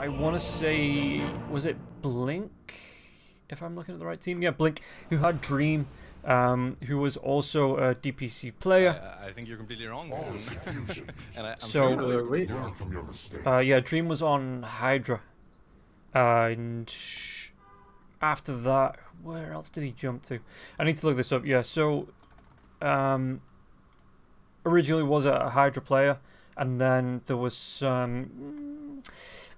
I want to say, was it Blink? If I'm looking at the right team, yeah, Blink, who had Dream, who was also a DPC player. I think you're completely wrong. And I'm So, sure yeah, Dream was on Hydra, and after that, where else did he jump to? I need to look this up. Yeah, so originally was a Hydra player, and then there was some,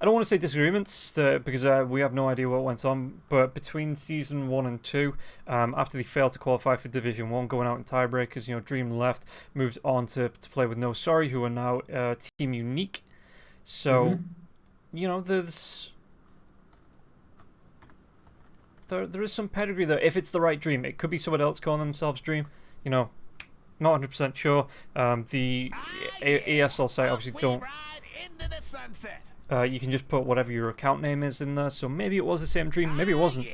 I don't want to say disagreements because we have no idea what went on, but between season 1 and 2, after they failed to qualify for Division 1, going out in tiebreakers, Dream left, moved on to play with No Sorry, who are now Team Unique. So, there is some pedigree there. If it's the right Dream, it could be someone else calling themselves Dream. Not 100% sure. The ESL site obviously don't. You can just put whatever your account name is in there. So maybe it was the same Dream. Maybe it wasn't.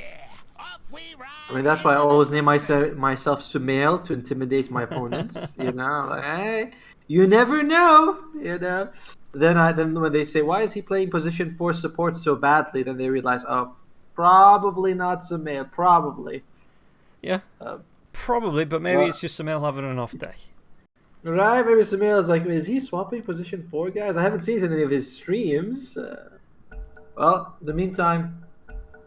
I mean, that's why I always name myself Sumail to intimidate my opponents. Like, hey, you never know. Then when they say, why is he playing position 4 support so badly? Then they realize, oh, probably not Sumail. Probably. Yeah. Probably, but maybe it's just Sumail having an off day. Right, maybe Sumail is like, is he swapping position 4, guys? I haven't seen it in any of his streams. Well, in the meantime,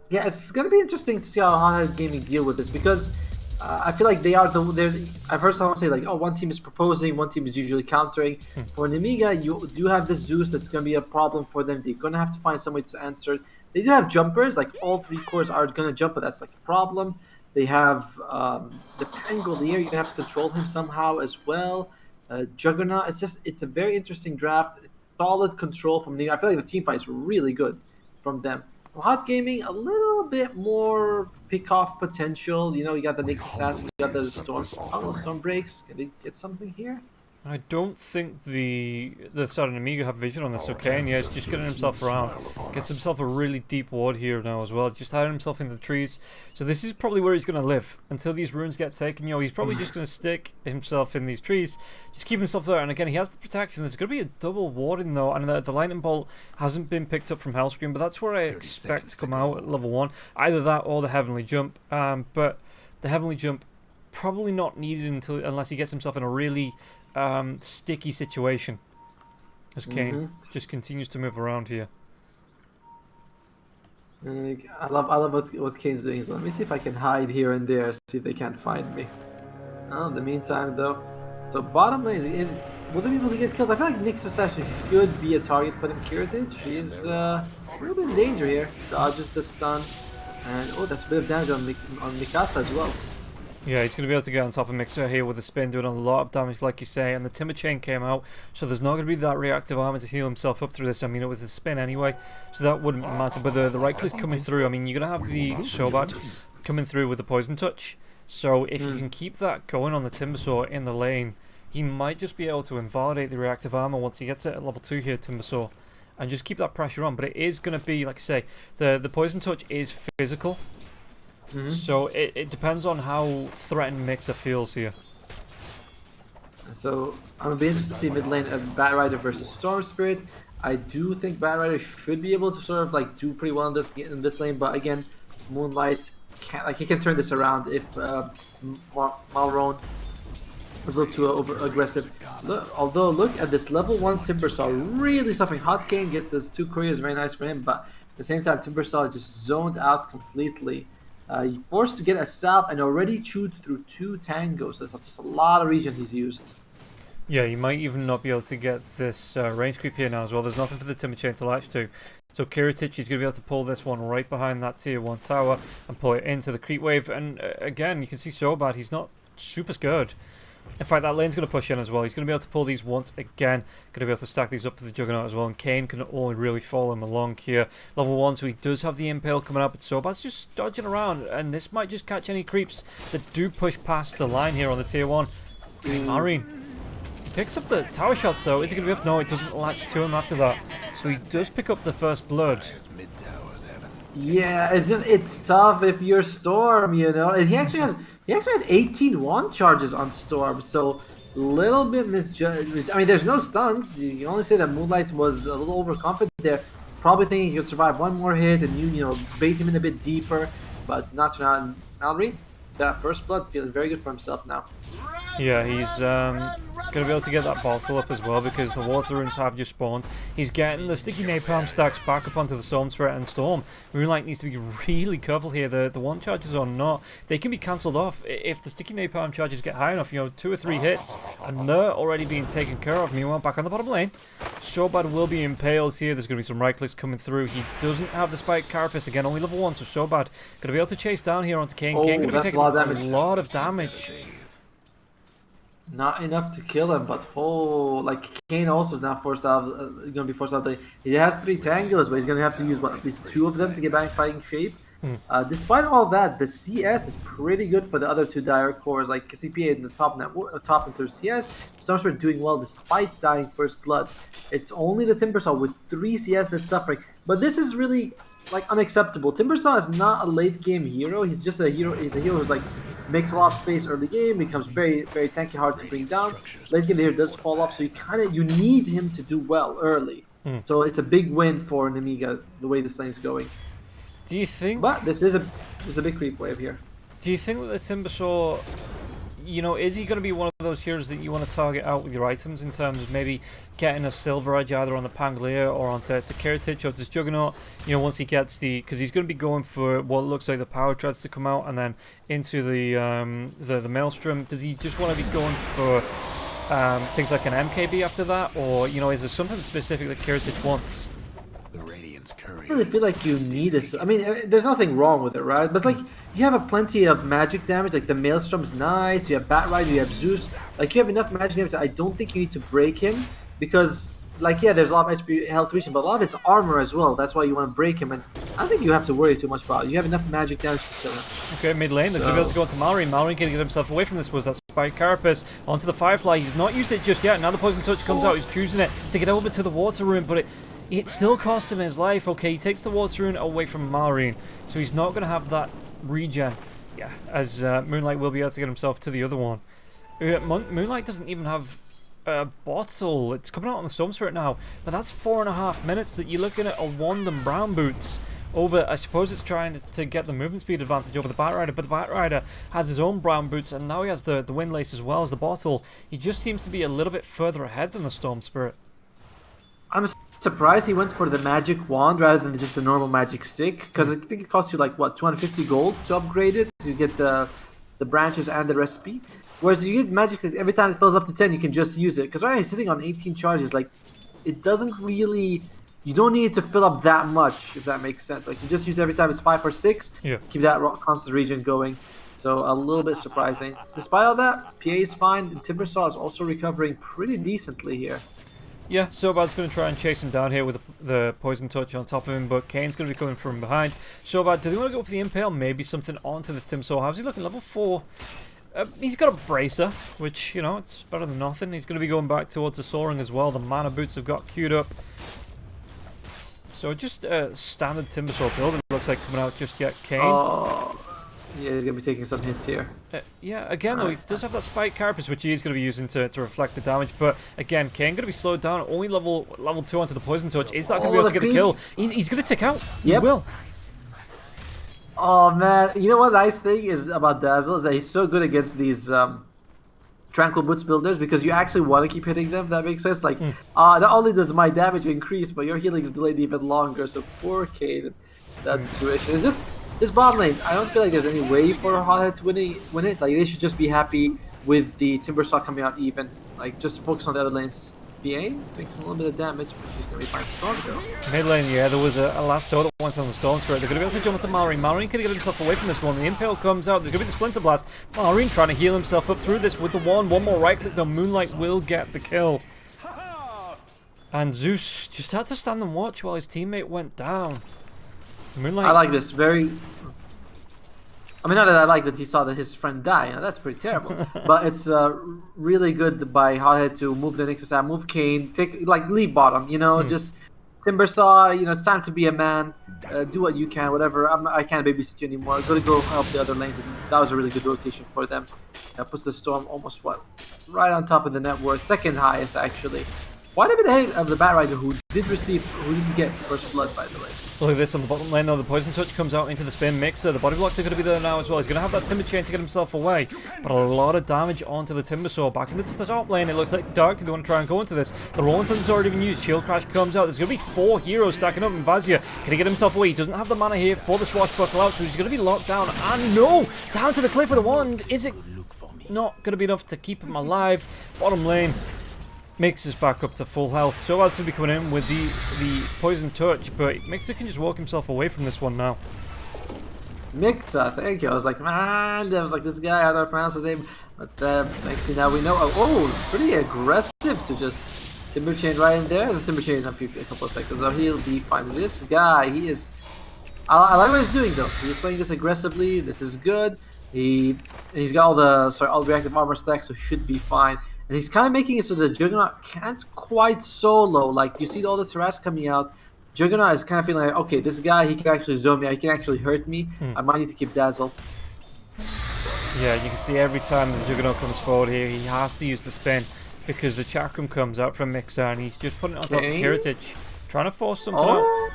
yeah, it's going to be interesting to see how Hana Gaming deal with this, because I feel like I've heard someone say, like, oh, one team is proposing, one team is usually countering. For Nemiga, you do have this Zeus that's going to be a problem for them. They're going to have to find some way to answer it. They do have jumpers, like all 3 cores are going to jump, but that's like a problem. They have the Pangolier, you're going to have to control him somehow as well. Juggernaut, it's a very interesting draft. Solid control from Nemiga. I feel like the team fight is really good from them. From Hot Gaming, a little bit more pick-off potential. You got the Nyx Assassin, you got the Storm Breaks. Can they get something here? I don't think the side of Nemiga have vision on this, okay? And yeah, he's just getting himself around. Gets himself a really deep ward here now as well. Just hiding himself in the trees. So this is probably where he's going to live. Until these runes get taken, he's probably just going to stick himself in these trees. Just keep himself there. And again, he has the protection. There's going to be a double warding though. And the lightning bolt hasn't been picked up from Hellscream, but that's where I expect to come out at level 1. Either that or the Heavenly Jump. But the Heavenly Jump probably not needed unless he gets himself in a really sticky situation, as Kane just continues to move around here. I love what Kane's doing. So let me see if I can hide here and there, see if they can't find me. In the meantime, though, so bottom lane is will they be able to get kills? I feel like Nyx Assassin should be a target for them. Kiritich, he's a little bit in danger here. Dodges the stun, and that's a bit of damage on Mikasa as well. Yeah, he's going to be able to get on top of Mixer here with the spin, doing a lot of damage, like you say, and the Timber Chain came out, so there's not going to be that reactive armor to heal himself up through this. I mean, it was the spin anyway, so that wouldn't matter, but the right click coming through, I mean, you're going to have the Sobad coming through with the Poison Touch, so if you can keep that going on the Timbersaw in the lane, he might just be able to invalidate the reactive armor once he gets it at level 2 here, Timbersaw, and just keep that pressure on. But it is going to be, like I say, the Poison Touch is physical. So it depends on how threatened Mixer feels here. So I'm gonna be interested to see mid lane of Batrider versus Storm Spirit. I do think Batrider should be able to sort of do pretty well in this lane, but again, Moonlight can't, he can turn this around if Malrone is a little too over aggressive. Although look at this level 1 Timbersaw really suffering. Hot Kane gets those 2 couriers, very nice for him, but at the same time Timbersaw just zoned out completely. Forced to get a salve and already chewed through 2 tangos. That's just a lot of region he's used. Yeah, you might even not be able to get this range creep here now as well. There's nothing for the Timber Chain to latch to. So Kiritich is going to be able to pull this one right behind that tier 1 tower and pull it into the creep wave. And again, you can see Sobad, he's not super scared. In fact, that lane's going to push in as well. He's going to be able to pull these once again. Going to be able to stack these up for the Juggernaut as well. And Kane can only really follow him along here. Level 1, so he does have the Impale coming up. But Sobad's just dodging around. And this might just catch any creeps that do push past the line here on the tier 1. Marine picks up the tower shots though. Is it going to be enough? No, it doesn't latch to him after that. So he does pick up the first blood. Yeah, it's tough if you're Storm, And he actually had 18 wand charges on Storm, so a little bit misjudged. I mean, there's no stuns. You can only say that Moonlight was a little overconfident there. probably thinking he could survive one more hit and you know, bait him in a bit deeper, but not to now. Mallory, that first blood, feeling very good for himself now. Yeah, he's going to be able to get that bottle up as well because the water runes have just spawned. He's getting the sticky napalm stacks back up onto the Storm Spirit and Storm. Moonlight needs to be really careful here. The one charges or not, they can be cancelled off if the sticky napalm charges get high enough. You know, 2 or 3 hits and they're already being taken care of. Meanwhile, back on the bottom lane, Sobad will be impaled here. There's going to be some right clicks coming through. He doesn't have the Spike Carapace again, only level 1, so Sobad going to be able to chase down here onto Kane. Kane going to be taking a lot of damage. Not enough to kill him, but like Kane also is now forced out. Going to be forced out. He has 3 tangles, but he's going to have to use at least 2 of them to get back fighting shape. Despite all that, the CS is pretty good for the other 2 dire cores, like CPA in the top in terms of CS. Stormspirit doing well despite dying first blood. It's only the Timbersaw with 3 CS that's suffering, but this is really like unacceptable. Timbersaw is not a late game hero. He's just a hero. He's a hero who's like makes a lot of space early game, becomes very tanky, hard to bring down. Late game the hero does fall off, so you need him to do well early. So it's a big win for Nemiga the way this lane is going. Do you think? But this is a big creep wave here. Do you think that the Timbersaw, you know, is he going to be one of those heroes that you want to target out with your items in terms of maybe getting a Silver Edge either on the Pangolier or onto Kiritich or just Juggernaut? You know, once he gets because he's going to be going for what looks like the Power Treads to come out and then into the Maelstrom. Does he just want to be going for things like an MKB after that, or you know, is there something specific that Kiritich wants? I really feel like you need this. I mean, there's nothing wrong with it, right? But it's like you have a plenty of magic damage. Like the Maelstrom's nice. You have Batrider, you have Zeus. Like you have enough magic damage. I don't think you need to break him because, like, yeah, there's a lot of HP health reaching, but a lot of it's armor as well. That's why you want to break him, and I don't think you have to worry too much about it. You have enough magic damage to kill him. Okay, mid lane, they're going to be able to go into Mallory. Mallory can get himself away from this. Was that Spike Carapace onto the Firefly? He's not used it just yet. Now the Poison Touch comes out. He's choosing it to get over to the Water Rune, but it still costs him his life. Okay, he takes the Water Rune away from Mallory, so he's not going to have that regen. Yeah, as Moonlight will be able to get himself to the other one. Moonlight doesn't even have a bottle. It's coming out on the Storm Spirit now, but that's 4.5 minutes that you're looking at a Wand and Brown Boots over. I suppose it's trying to get the movement speed advantage over the Batrider, but the Batrider has his own Brown Boots, and now he has the Windlace as well as the bottle. He just seems to be a little bit further ahead than the Storm Spirit. I'm surprised he went for the magic wand rather than just a normal magic stick, because I think it costs you like what, 250 gold to upgrade it to get the branches and the recipe. Whereas you get magic stick, every time it fills up to 10 you can just use it, because right now he's sitting on 18 charges. Like it doesn't really, you don't need to fill up that much, if that makes sense. Like you just use it every time it's 5 or 6. Yeah. Keep that constant regen going. So a little bit surprising. Despite all that, PA is fine, and Timbersaw is also recovering pretty decently here. Yeah, Sobad's going to try and chase him down here with the Poison Touch on top of him, but Kane's going to be coming from behind. Sobad, do they want to go for the Impale? Maybe something onto this Timbersaw. How's he looking? Level 4. He's got a Bracer, which, you know, it's better than nothing. He's going to be going back towards the Soaring as well. The Mana Boots have got queued up. So just a standard Timbersaw build, it looks like, coming out just yet. Kane. Oh. Yeah, he's going to be taking some hits here. Yeah, again, though, he does have that Spike Carapace, which he is going to be using to reflect the damage. But again, Kane going to be slowed down. Only level 2 onto the Poison Touch. Is that going to be able to get the kill? He's going to tick out. Yep. He will. Oh, man. You know what the nice thing is about Dazzle is that he's so good against these Tranquil Boots builders, because you actually want to keep hitting them, if that makes sense. Like, not only does my damage increase, but your healing is delayed even longer. So poor Kane, that situation. It's just this bottom lane, I don't feel like there's any way for Hothead to win it. Like, they should just be happy with the Timbersaw coming out even. Like, just focus on the other lanes. BA takes a little bit of damage, but she's going to be fine. Storm though. Mid lane, yeah, there was a last sword that went on the Storm Spirit. They're going to be able to jump into Malrine. Malrine can get himself away from this one. The Impale comes out. There's going to be the Splinter Blast. Malrine trying to heal himself up through this with the wand. One more right click, though. Moonlight will get the kill. And Zeus just had to stand and watch while his teammate went down. Moonlight. I like this. Very. I mean, not that I like that he saw that his friend die. You know, that's pretty terrible. But it's really good by Hothead to move the Nexus out, move Kane, leave bottom. You know, just Timbersaw. You know, it's time to be a man. Do what you can, whatever. I can't babysit you anymore. Go help the other lanes. And that was a really good rotation for them. Puts the Storm almost right on top of the net worth, second highest actually. quite a bit ahead of the Bat Rider, who didn't get first blood, by the way. Look at this on the bottom lane though, the Poison Touch comes out into the spin mixer, the body blocks are going to be there now as well, he's going to have that Timber Chain to get himself away, but a lot of damage onto the Timber Saw. Back in the top lane, it looks like Dark, do they want to try and go into this? The Rolling Thunder's already been used, Shield Crash comes out, there's going to be 4 heroes stacking up, and Vazia, can he get himself away? He doesn't have the mana here for the Swashbuckle out, so he's going to be locked down, and no! Down to the cliff with a wand, is it not going to be enough to keep him alive? Bottom lane, Mixer's back up to full health. So that's going to be coming in with the Poison Touch, but Mixer can just walk himself away from this one now. Mixer, thank you. I was like, man, I was like, this guy, how do I pronounce his name? But next thing now we know, oh, pretty aggressive to just Timber Chain right in there. There's a Timber Chain in a couple of seconds, so he'll be fine. This guy, he is, I like what he's doing though. He's playing this aggressively, this is good. He's got all the reactive armor stacks, so he should be fine. And he's kind of making it so that Juggernaut can't quite solo. Like, you see all this harass coming out. Juggernaut is kind of feeling like, okay, this guy, he can actually zone me. He can actually hurt me. I might need to keep Dazzle. Yeah, you can see every time the Juggernaut comes forward here, he has to use the spin because the Chakram comes out from Mixer and he's just putting it on top of Kiritich, trying to force something out.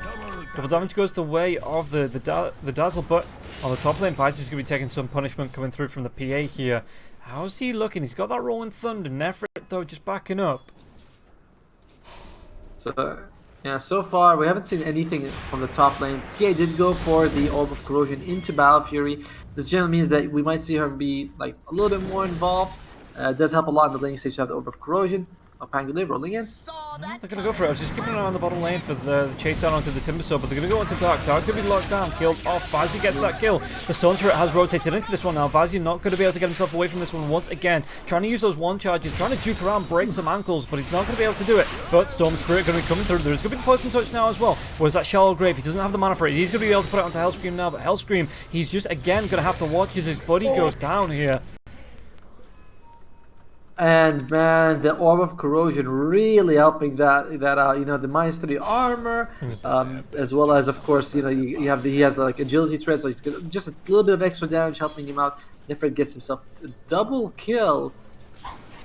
Double damage goes the way of the Dazzle, but on the top lane, Pites is going to be taking some punishment coming through from the PA here. How's he looking? He's got that Rolling Thunder. Nefrit, though, just backing up. So, yeah, so far, we haven't seen anything from the top lane. PA did go for the Orb of Corrosion into Battle Fury. This generally means that we might see her be like a little bit more involved. It does help a lot in the laning stage to have the Orb of Corrosion. Pangolin rolling in. They're going to go for it. I was just keeping an eye on the bottom lane for the chase down onto the Timber Saw, but they're going to go onto Dark. Dark's going to be locked down, killed off. Vazia gets that kill. The Stone Spirit has rotated into this one now. Vazia not going to be able to get himself away from this one once again. Trying to use those one charges, trying to juke around, break some ankles, but he's not going to be able to do it. But Storm Spirit going to be coming through. There's going to be the Poison Touch now as well. Whereas that Shallow Grave, he doesn't have the mana for it. He's going to be able to put it onto Hellscream now, but Hellscream, he's just again going to have to watch as his body goes down here. And man, the Orb of Corrosion really helping that out. You know, the -3 armor, as well as, of course, you know, he has like agility threats, so he's just a little bit of extra damage helping him out. Nefrit gets himself a double kill.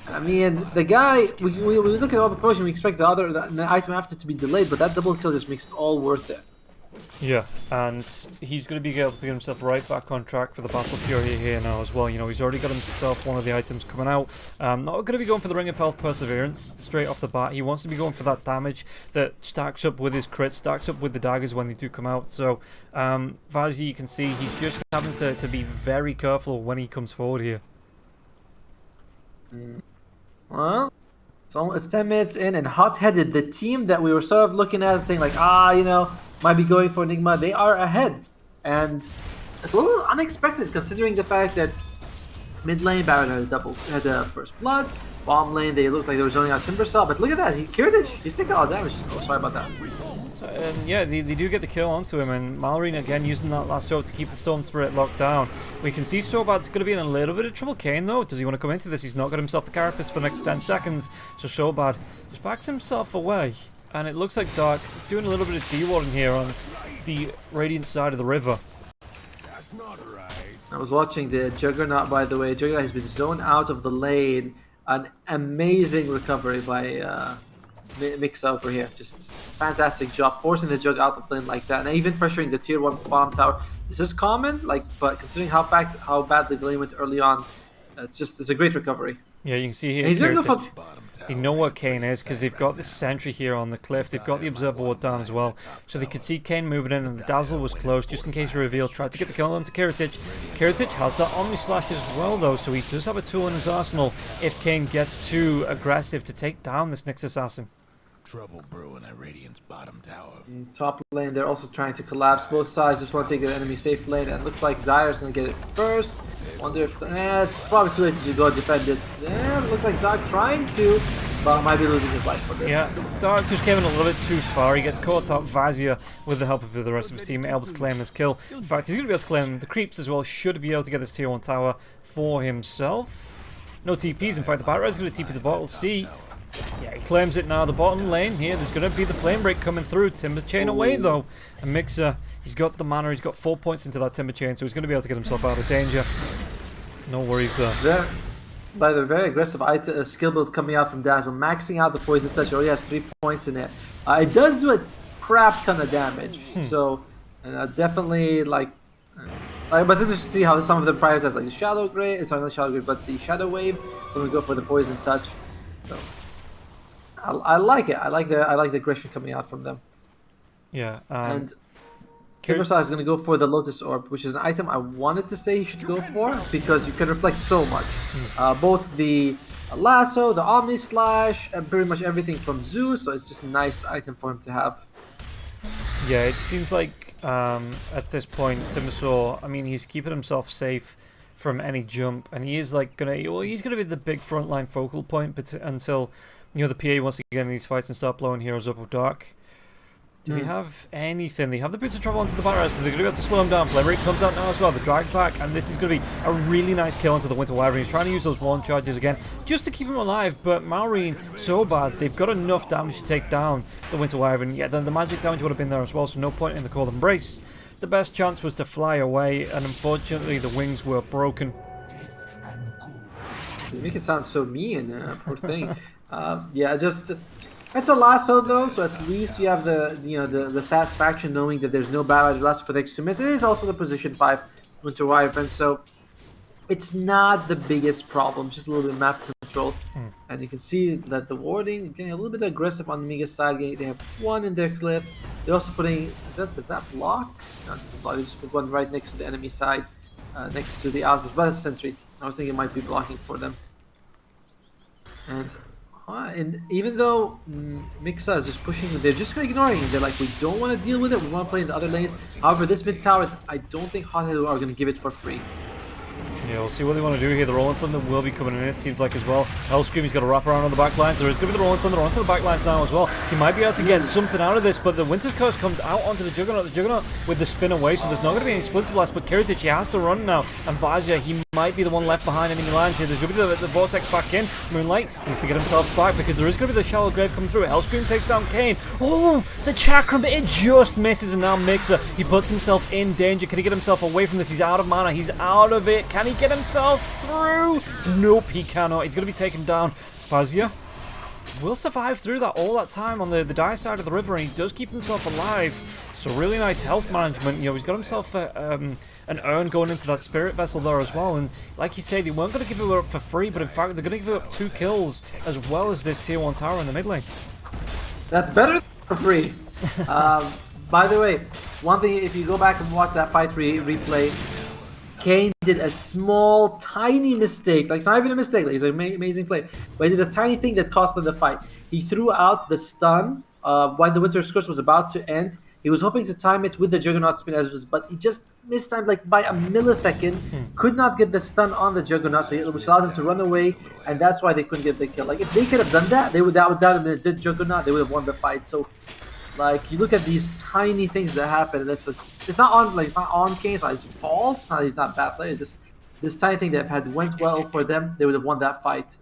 I mean, the guy, we look at Orb of Corrosion, we expect the item after to be delayed, but that double kill just makes it all worth it. Yeah, and he's going to be able to get himself right back on track for the Battle Fury here now as well. You know, he's already got himself one of the items coming out. Not going to be going for the Ring of Health Perseverance straight off the bat. He wants to be going for that damage that stacks up with his crits, stacks up with the daggers when they do come out. So, Vazia, you can see he's just having to be very careful when he comes forward here. Well, it's 10 minutes in, and Hot-Headed, the team that we were sort of looking at and saying like, you know, might be going for Enigma, they are ahead. And it's a little unexpected considering the fact that mid lane Baron had the first blood, bottom lane they looked like they were zoning out Timber Saw, but look at that, Kiritich, he's taking a lot of damage. Oh, sorry about that. So, and yeah, they do get the kill onto him, and Malorine again using that last sword to keep the Storm Spirit locked down. We can see Sobad's going to be in a little bit of trouble. Kane though, does he want to come into this? He's not got himself the carapace for the next 10 seconds, so Sobad just backs himself away. And it looks like Dark doing a little bit of D-warding here on the Radiant side of the river. That's not right. I was watching the Juggernaut, by the way. Juggernaut has been zoned out of the lane. An amazing recovery by Mix over here. Just fantastic job forcing the Jug out of the lane like that, and even pressuring the tier 1 bottom tower. This is common, but considering how badly the lane went early on, it's a great recovery. Yeah, you can see here. He's going to go for. They know where Kane is because they've got this sentry here on the cliff. They've got the observer ward down as well, so they could see Kane moving in, and the Dazzle was close just in case he revealed. Tried to get the kill onto Kiritich. Kiritich has that Omni Slash as well though, so he does have a tool in his arsenal if Kane gets too aggressive to take down this Nyx Assassin. Trouble brewing at Radiant's bottom tower. In top lane, they're also trying to collapse. Both sides just want to take the enemy safe lane, and it looks like Dire's going to get it first. Wonder if it's probably too late to go defend it. Yeah, it looks like Dark trying to, but might be losing his life for this. Yeah, Dark just came in a little bit too far. He gets caught up. Vazia, with the help of the rest of his team, able to claim this kill. In fact, he's going to be able to claim the creeps as well. Should be able to get this tier 1 tower for himself. No TPs. In fact, the Batrider is going to TP the bottle. See. Yeah, he claims it now. The bottom lane here, there's going to be the flame break coming through. Timber Chain away though. And Mixer, he's got the mana, he's got 4 points into that Timber Chain, so he's going to be able to get himself out of danger. No worries there. by the very aggressive skill build coming out from Dazzle, maxing out the poison touch. Already has 3 points in it. It does do a crap ton of damage. So definitely like. But it's interesting to see how some of them prioritize like the Shadow Grave. It's not the Shadow Grave, but the Shadow Wave. Some will go for the poison touch. So I like it. I like the aggression coming out from them. Yeah. And Timberstar is going to go for the Lotus Orb, which is an item I wanted to say he should go for because you can reflect so much. Both the Lasso, the Omni Slash, and pretty much everything from Zeus, so it's just a nice item for him to have. Yeah, it seems like at this point, Timberstar, I mean, he's keeping himself safe from any jump, and he is like he's gonna be the big frontline focal point, but until the PA wants to get in these fights and start blowing heroes up with Dark. Do we have anything? They have the boots of travel onto the battle, so they're going to be able to slow him down. Flame Rate comes out now as well, the drag back, and this is going to be a really nice kill onto the Winter Wyvern. He's trying to use those one charges again, just to keep him alive, but Malrine, so bad, they've got enough damage to take down the Winter Wyvern. Yeah, then the magic damage would have been there as well, so no point in the Cold Embrace. The best chance was to fly away, and unfortunately the wings were broken. You make it sound so mean, poor thing. Yeah, just... It's a lasso though, so at least you have the satisfaction knowing that there's no battle lasso for the next 2 minutes. It is also the position 5 Winter Wyvern, so it's not the biggest problem, just a little bit of map control. And you can see that the warding getting a little bit aggressive on the Nemiga side. They have 1 in their cliff. They're also putting does that block? No, it doesn't block. They just put 1 right next to the enemy side, next to the outpost. But it's a sentry. I was thinking it might be blocking for them. And even though Mixa is just pushing, they're just going to ignore him. They're like, we don't want to deal with it. We want to play in the other lanes. However, this mid tower, I don't think Hothead are going to give it for free. Yeah, we'll see what they want to do here. The Rolling Thunder will be coming in, it seems like, as well. Hellscream, he's got to wrap around on the back lines. There is going to be the Rolling Thunder onto the back lines now as well. He might be able to get something out of this, but the Winter's Curse comes out onto the Juggernaut. The Juggernaut with the spin away, so there's not going to be any Splinter Blast, but Kiritic, he has to run now. And Vazia, he might be the one left behind enemy lines here. There's going to be the Vortex back in. Moonlight needs to get himself back because there is going to be the Shallow Grave coming through. Hellscream takes down Kane. Oh, the Chakram, it just misses, and now Mixer, he puts himself in danger. Can he get himself away from this? He's out of mana. He's out of it. Can he get himself through? Nope, he cannot. He's going to be taken down. Fazia will survive through that all that time on the dire side of the river, and he does keep himself alive. So really nice health management. He's got himself an urn going into that spirit vessel there as well. And like you said, they weren't going to give it up for free, but in fact they're going to give it up 2 kills as well as this tier 1 tower in the mid lane. That's better than for free. By the way, one thing, if you go back and watch that fight replay, Kane did a small, tiny mistake. Like, it's not even a mistake. Like, it's an amazing play. But he did a tiny thing that cost him the fight. He threw out the stun when the Winter's Curse was about to end. He was hoping to time it with the Juggernaut spin as was, but he just mistimed like by a millisecond. Could not get the stun on the Juggernaut, which allowed him to run away, and that's why they couldn't get the kill. Like, if they could have done that, that would have been the Juggernaut. They would have won the fight. So, like, you look at these tiny things that happen, and it's not on Kane, it's not his fault. He's not a bad player. It's just this tiny thing that had went well for them. They would have won that fight,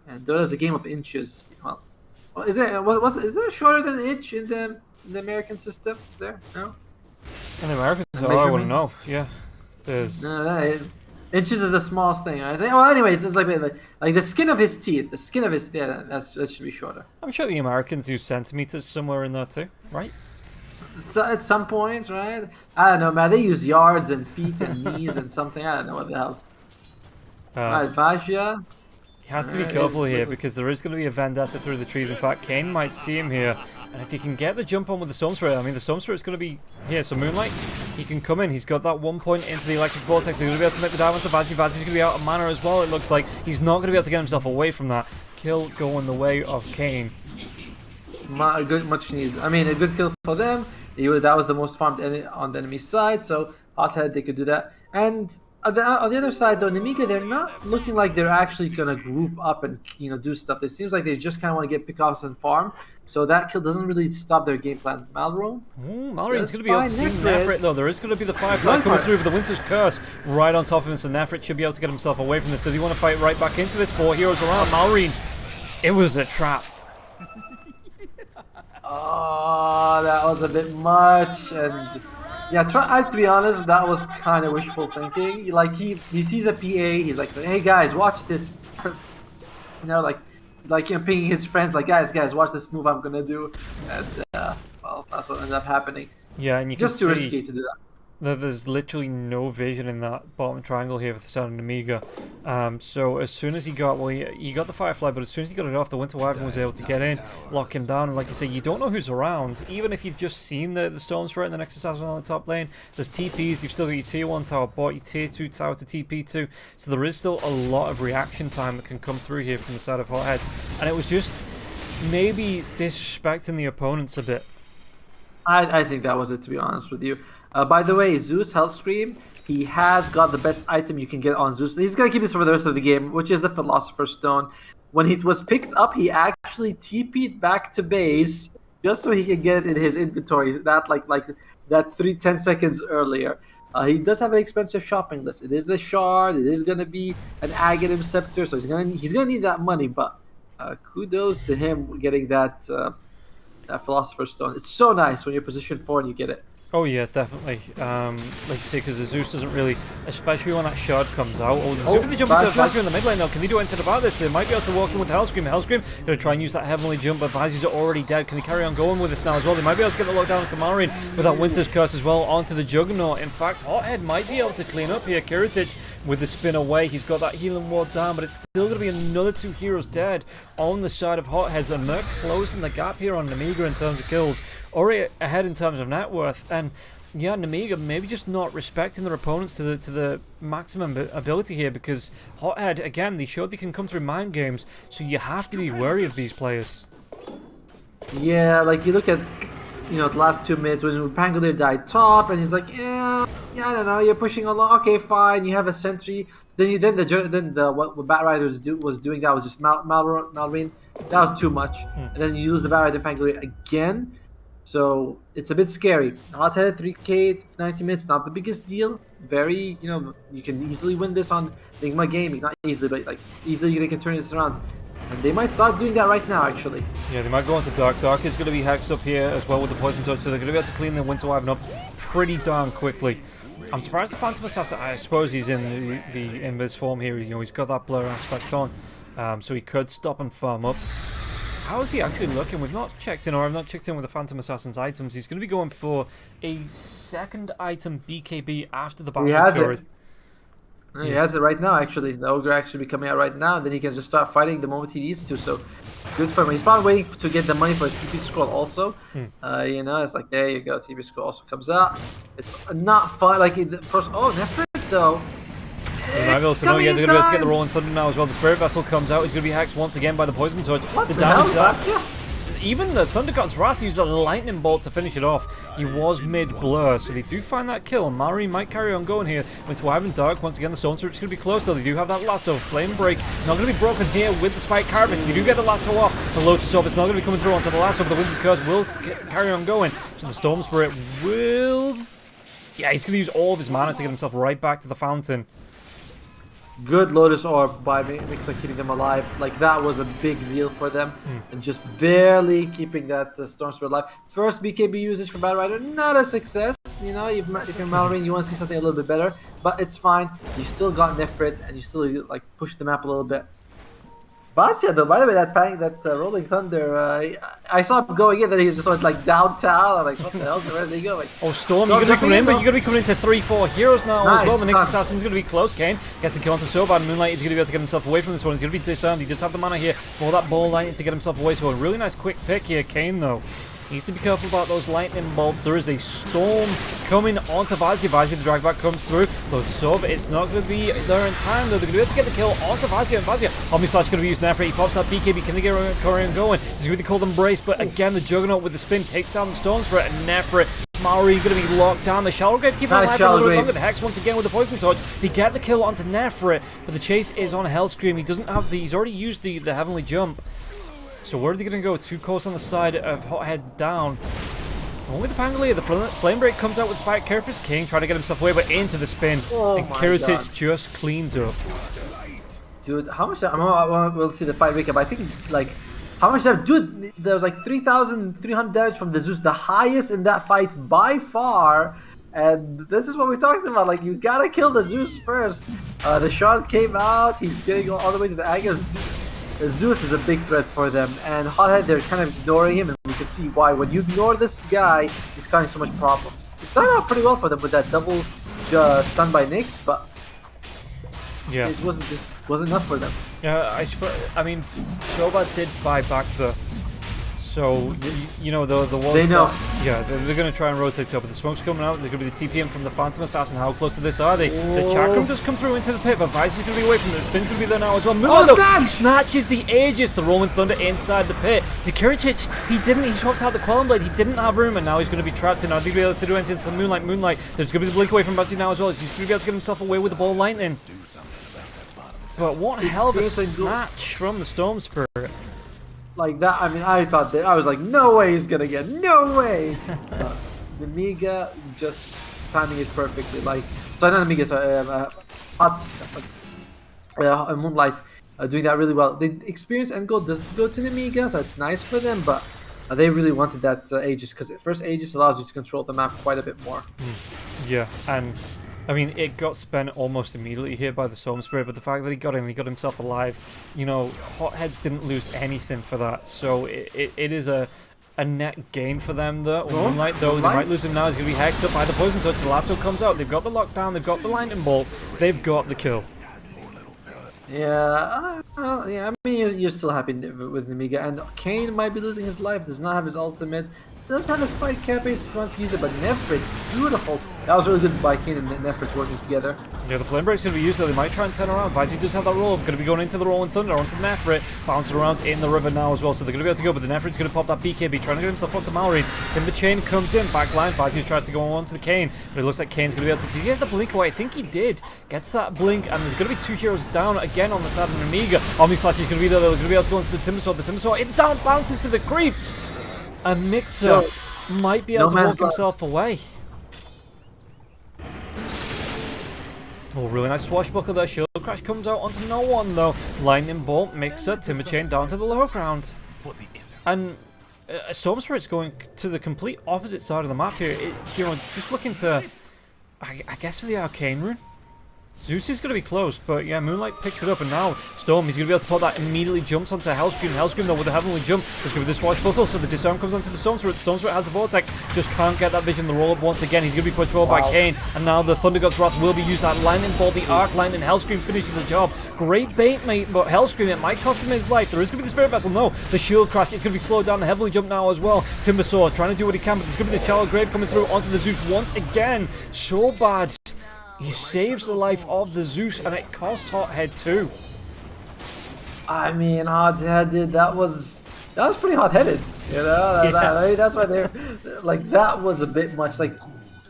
and there was a game of inches. Well, is there shorter than an inch in the American system? Is there? No. In the Americans, I wouldn't know. Yeah, there's. No, inches is the smallest thing. I say, well, anyway, it's just like the skin of his teeth. The skin of his that should be shorter. I'm sure the Americans use centimeters somewhere in there too, right? So at some points, right? I don't know, man. They use yards and feet and knees and something. I don't know what the hell. Vajia. He has to be careful here because there is going to be a vendetta through the trees. In fact, Kane might see him here. And if he can get the jump on with the Storm Spirit, I mean, the Storm Spirit's going to be here. So Moonlight, he can come in. He's got that 1 point into the Electric Vortex. He's going to be able to make the dive onto Vazia. Vazia's going to be out of mana as well, it looks like. He's not going to be able to get himself away from that. Kill going the way of Kane. Much needed. I mean, a good kill for them. That was the most farmed on the enemy side. So Hothead, they could do that. And on the other side, though, Nemiga, they're not looking like they're actually going to group up and do stuff. It seems like they just kind of want to get pickoffs and farm. So that kill doesn't really stop their game plan. Malrome? Malrome's going to be able to see Nefrit, though. There is going to be the Firefly coming through, but the Winter's Curse right on top of him. So Nefrit should be able to get himself away from this. Does he want to fight right back into this? 4 heroes around. Malrine, it was a trap. Oh, that was a bit much. And yeah, to be honest, that was kind of wishful thinking. Like, he sees a PA, he's like, hey guys, watch this. You know, like you know, pinging his friends, like guys, watch this move I'm gonna do, and well, that's what ended up happening. Yeah, and you Just can too see risky to do that. there's literally no vision in that bottom triangle here for the side of Nemiga. So as soon as he got, well, he got the Firefly, but as soon as he got it off, the Winter Wyvern was able to get in, lock him down, and like you say, you don't know who's around. Even if you've just seen the Storm Spirit and the Nexus Assassin on the top lane, there's TPs, you've still got your tier 1 tower bot, your tier 2 tower to TP to, so there is still a lot of reaction time that can come through here from the side of Hotheads, and it was just maybe disrespecting the opponents a bit. I think that was it, to be honest with you. By the way, Zeus Hellscream, he has got the best item you can get on Zeus. He's going to keep this for the rest of the game, which is the Philosopher's Stone. When it was picked up, he actually TP'd back to base just so he could get it in his inventory. That like that 10 seconds earlier. He does have an expensive shopping list. It is the Shard. It is going to be an Aghanim Scepter, so he's going to need that money. But kudos to him getting that Philosopher's Stone. It's so nice when you're position 4 and you get it. Oh yeah, definitely. Like you say, because the Zeus doesn't really, especially when that shard comes out. Oh, the Super they jump into Vazio in the mid lane now. Can they do anything about this? They might be able to walk in with Hellscream. Hellscream going to try and use that heavenly jump, but Vazio's already dead. Can they carry on going with this now as well? They might be able to get the lockdown into Malrine with that Winter's Curse as well onto the Juggernaut. In fact, Hothead might be able to clean up here. Kiritich with the spin away. He's got that healing ward down, but it's still going to be another 2 heroes dead on the side of Hotheads, and they're closing the gap here on Nemiga in terms of kills, already ahead in terms of net worth. And yeah, Nemiga maybe just not respecting their opponents to the maximum ability here, because Hothead, again, they showed they can come through mind games, so you have to be wary of these players. Yeah, like you look at, you know, the last 2 minutes when Pangolier died top, and he's like, yeah, I don't know, you're pushing along, okay, fine, you have a sentry. Then what Bat Rider was doing, that was just Malrine. That was too much. And then you lose the Bat Rider Pangolier again. So it's a bit scary. Hothead 3k 90 minutes, not the biggest deal. Very, you know, you can easily win this on Enigma Gaming. Not easily, but like easily they can turn this around. And they might start doing that right now, actually. Yeah, they might go into Dark. Dark is going to be hexed up here as well with the Poison Touch, so they're going to be able to clean the Winter Wyvern up pretty darn quickly. I'm surprised the Phantom Assassin, I suppose he's in the Invis form here. You know, he's got that blur aspect on, so he could stop and farm up. How is he actually looking? We've not checked in, or I've not checked in with the Phantom Assassin's items. He's going to be going for a second item BKB after the battle. He has it. He has it right now, actually. The Ogre actually be coming out right now, and then he can just start fighting the moment he needs to. So good for him. He's probably waiting to get the money for the TP scroll also. You know, it's like, there you go. TP scroll also comes out. It's not fun. Like, oh, Nefrit though. They might be able to know, yeah, they're going to be able to get the Rolling Thunder now as well. The Spirit Vessel comes out, he's going to be hexed once again by the Poison Touch. What the damage damage that. Even the Thunder God's Wrath used a Lightning Bolt to finish it off. He was mid-blur, so they do find that kill. Mari might carry on going here. Winter Wyvern Dark, once again, the Stone Spirit's going to be close though. They do have that lasso. Flame Break, not going to be broken here with the Spike Carapace. They do get the lasso off. The Lotus Orb, it's not going to be coming through onto the lasso, but the Winter's Curse will carry on going. So the Storm Spirit will... Yeah, he's going to use all of his mana to get himself right back to the fountain. Good Lotus Orb by Mixer keeping them alive. Like, that was a big deal for them. And just barely keeping that Storm Spirit alive. First BKB usage for Bat Rider, not a success. You know, if you're Malrine, you want to see something a little bit better. But it's fine. You still got Nefrit, and you still, like, push the map a little bit. Bastia, though, by the way, that Rolling Thunder, I saw him going in, then he was just like downtown. I'm like, what the hell? Where's he going? Oh, Storm, you're going to be coming in, but you're going to be coming into 3-4 heroes now as well. The next Assassin's going to be close. Kane gets the kill onto Soban. Moonlight is going to be able to get himself away from this one. He's going to be disarmed. He does have the mana here for that ball lightning to get himself away. So a really nice quick pick here, Kane, though. Needs to be careful about those lightning bolts. There is a storm coming onto Vazio. Vazio, the drag back comes through. But Sub, it's not going to be there in time, though. They're going to be able to get the kill onto Vazio. And Vazio, Omnislash going to be used Nefrit. He pops that BKB. Can they get Korean going? He's going to be called Embrace. But again, the Juggernaut with the spin takes down the Storm Spirit. And Nefrit, Maori going to be locked down. The Shallow Grave keeping alive for a little bit longer. The Hex once again with the Poison Touch. They get the kill onto Nefrit. But the chase is on Hellscream. He doesn't have the... He's already used the Heavenly Jump. So where are they going to go? Too close on the side of Hothead down. Only the Pangolier, the Flame Break comes out with Spike Carapace. King trying to get himself away, but into the spin. And Kiritich just cleans up. Dude, how much... we'll see the fight recap. I think, like... How much damage? Dude, there was like 3,300 damage from the Zeus. The highest in that fight by far. And this is what we're talking about. Like, you gotta kill the Zeus first. The shot came out. He's getting all the way to the Agus. Zeus is a big threat for them, and Hothead, they're kind of ignoring him, and we can see why. When you ignore this guy, he's causing so much problems. It started out pretty well for them with that double stun by Nyx, but Yeah. it wasn't enough for them. Yeah, I mean, Shobad did buy back the. So, you know, the walls. They know. Yeah, they're going to try and rotate up. But the smoke's coming out. There's going to be the TPM from the Phantom Assassin. How close to this are they? The Chakram does come through into the pit, but Vice is going to be away from it. The spin's going to be there now as well. Moonlight, though, he snatches the Aegis, the Roman Thunder inside the pit. The Kiricic, he swapped out the Quelling Blade. He didn't have room, and now he's going to be trapped in. Are they going to be able to do anything to Moonlight? There's going to be the blink away from Bazzi now as well. So he's going to be able to get himself away with the ball lightning. But what a hell of a snatch from the Storm Spirit. Like that, I mean, I thought that, I was like, no way he's gonna get, no way! Nemiga just timing it perfectly, like, sorry, not Nemiga, sorry, Moonlight doing that really well. The experience end goal does go to Nemiga, so it's nice for them, but they really wanted that Aegis, because first Aegis allows you to control the map quite a bit more. Yeah, and I mean, it got spent almost immediately here by the Storm Spirit, but the fact that he got in, he got himself alive, you know, Hotheads didn't lose anything for that, so it is a net gain for them there. Moonlight, though, they might lose him now. He's going to be hexed up by the Poison Touch. The lasso comes out. They've got the lockdown. They've got the Lightning Bolt. They've got the kill. Yeah, yeah. I mean, you're still happy with Nemiga, and Kane might be losing his life. Does not have his ultimate. Does have a spike cap base if he wants to use it, but Nefrit, beautiful. That was really good by Kane and Nefrit working together. Yeah, the Flame Break's going to be used though. They might try and turn around. Vizi does have that roll. Going to be going into the Rolling Thunder, onto Nefrit, bouncing around in the river now as well. So they're going to be able to go, but the Nefrit's going to pop that BKB, trying to get himself onto Mallory. Timber Chain comes in, backline. Vizi tries to go on to the Kane, but it looks like Kane's going to be able to. Did he get the blink away? I think he did. Gets that blink, and there's going to be two heroes down again on the side of Nemiga. Omni Slash is going to be there. They're going to be able to go into the Timber Sword. The Timber Sword, it down bounces to the creeps. And Mixer might be able to walk himself away. Oh, really nice swashbuckle there. Shield Crash comes out onto no one though. Lightning Bolt, Mixer, Timber Chain down to the lower ground. And Storm Spirit's going to the complete opposite side of the map here. You know, just looking to, I guess, for the Arcane Rune. Zeus is going to be close, but yeah, Moonlight picks it up, and now Storm, he's going to be able to put that, immediately jumps onto Hellscream. Hellscream, though, with the Heavenly Jump, there's going to be the swashbuckle, so the disarm comes onto the Storm Spirit. Storm Spirit has the Vortex, just can't get that vision. The roll-up once again, he's going to be pushed forward by Kane, and now the Thunder God's Wrath will be used. That Lightning Bolt, the Arc Lightning, Hellscream finishes the job. Great bait, mate, but Hellscream, it might cost him his life. There is going to be the Spirit Vessel, no, the Shield Crash, it's going to be slowed down. The Heavenly Jump now as well. Timber Sword, trying to do what he can, but there's going to be the Shallow Grave coming through onto the Zeus once again. So bad. He saves the life of the Zeus, and it costs Hothead too. I mean, Hothead did that was pretty hot-headed, you know. Yeah. That's why they're like, that was a bit much. Like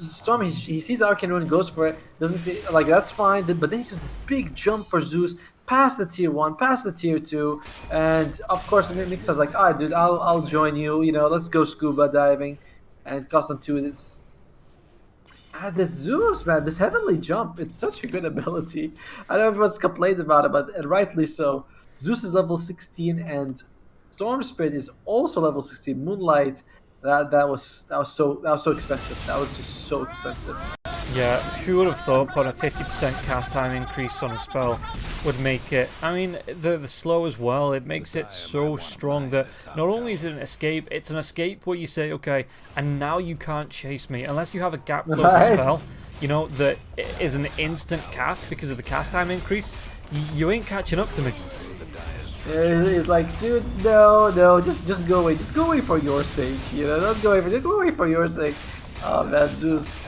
Storm, he sees the Arcane Rune and goes for it. Doesn't like, that's fine, but then he just this big jump for Zeus past the tier 1, past the tier 2, and of course Mixer's like, alright, dude, I'll join you. You know, let's go scuba diving, and it cost them 2. This Zeus, man, this Heavenly Jump, it's such a good ability. I know everyone's complained about it, but and rightly so. Zeus is level 16, and Storm Spirit is also level 16. Moonlight, that was so expensive. That was just so expensive. Yeah, who would have thought putting a 50% cast time increase on a spell would make it, I mean, the slow as well, it makes it so strong that not only is it an escape, it's an escape where you say, okay, and now you can't chase me, unless you have a gap closer spell, you know, that is an instant cast because of the cast time increase, you ain't catching up to me. It's like, dude, no, just go away for your sake, you know, just go away for your sake. Oh man, Zeus.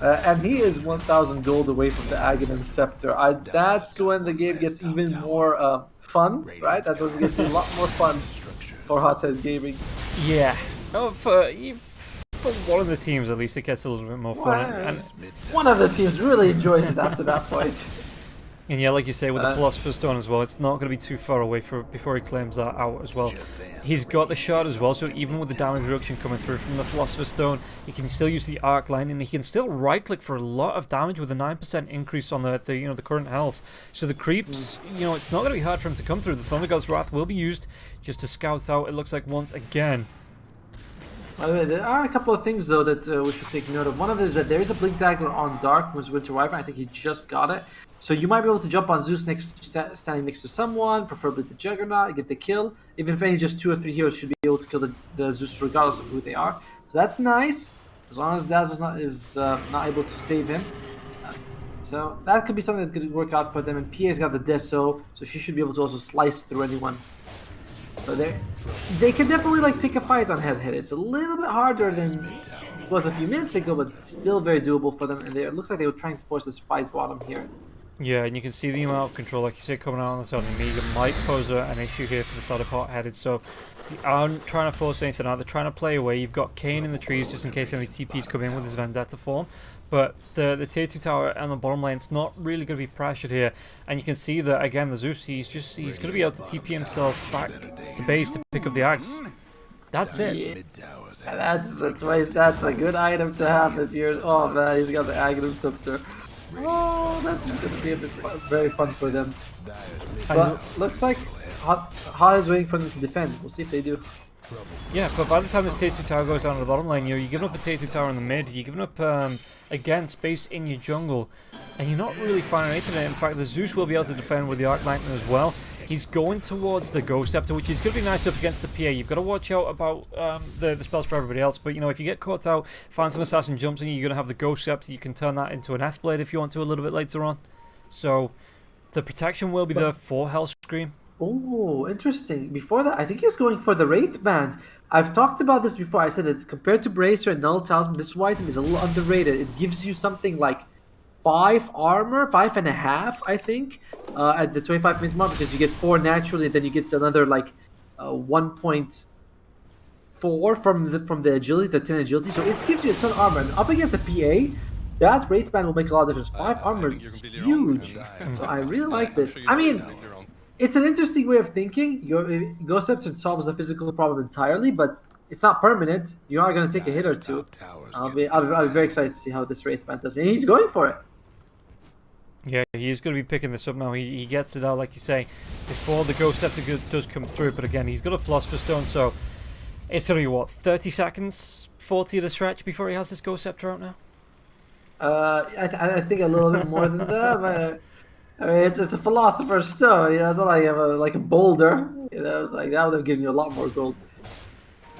And he is 1,000 gold away from the Aghanim Scepter. That's when the game gets even more fun, right? That's when it gets a lot more fun for Hothead Gaming. Yeah. Oh, for one of the teams, at least, it gets a little bit more fun. And one of the teams really enjoys it after that point. And yeah, like you say, with the Philosopher's Stone as well, it's not going to be too far away before he claims that out as well. He's got the shard as well, so even with the damage reduction coming through from the Philosopher's Stone, he can still use the Arc Line, and he can still right-click for a lot of damage with a 9% increase on the current health. So the creeps, you know, it's not going to be hard for him to come through. The Thunder God's Wrath will be used just to scout out, it looks like, once again. By the way, there are a couple of things though that we should take note of. One of them is that there is a Blink Dagger on Dark, which is Winter Wyvern. I think he just got it. So you might be able to jump on Zeus standing next to someone, preferably the Juggernaut, get the kill. Even if any just 2 or 3 heroes should be able to kill the Zeus regardless of who they are. So that's nice, as long as Daz is not able to save him. So that could be something that could work out for them. And PA's got the Deso, so she should be able to also slice through anyone. So they can definitely like take a fight on head-to-head. It's a little bit harder than it was a few minutes ago, but still very doable for them. And it looks like they were trying to force this fight bottom here. Yeah, and you can see the amount of control, like you said, coming out on the side of Nemiga might pose an issue here for the side of hot-headed. So they aren't trying to force anything out. They're trying to play away. You've got Kane in the trees just in case any TPs come in with his Vendetta form. But the tier 2 tower and the bottom lane's not really going to be pressured here. And you can see that, again, the Zeus, he's going to be able to TP himself back to base to pick up the axe. That's it. Yeah. That's a good item to have if you're... Oh man, he's got the Aghanim Scepter. Oh, that's just going to be a bit very fun for them. But looks like Hot is waiting for them to defend. We'll see if they do. Yeah, but by the time this tier 2 tower goes down to the bottom lane, you're giving up a tier 2 tower in the mid, you're giving up, again, space in your jungle, and you're not really finding anything in it. In fact, the Zeus will be able to defend with the Arc Lantern as well. He's going towards the Ghost Scepter, which is going to be nice up against the PA. You've got to watch out about the spells for everybody else, but you know, if you get caught out, Phantom Assassin jumps in, you're going to have the Ghost Scepter. You can turn that into an Blade if you want to a little bit later on. So, the protection will be there for Hellscream. Oh, interesting. Before that, I think he's going for the Wraith Band. I've talked about this before. I said that compared to Bracer and Null Talisman, this item is a little underrated. It gives you something like 5 armor, 5.5, I think, at the 25 minute mark, because you get 4 naturally, and then you get another like 1.4 from the agility, the 10 agility. So it gives you a ton of armor. And up against a PA, that Wraith Band will make a lot of difference. 5 armor is huge. So I really like this. I mean, it's an interesting way of thinking. Your Ghost Scepter solves the physical problem entirely, but it's not permanent. You are going to take a hit or two. I'll be very excited to see how this Wraith Band does. And he's going for it. Yeah, he's going to be picking this up now. He gets it out, like you say, before the Ghost Scepter does come through. But again, he's got a Philosopher's Stone, so it's going to be, what, 30 seconds, 40 at a stretch before he has this Ghost Scepter out now? I think a little bit more than that, but... I mean, it's a Philosopher's Stone, you know, it's not like you have like a boulder, you know, it's like that would have given you a lot more gold.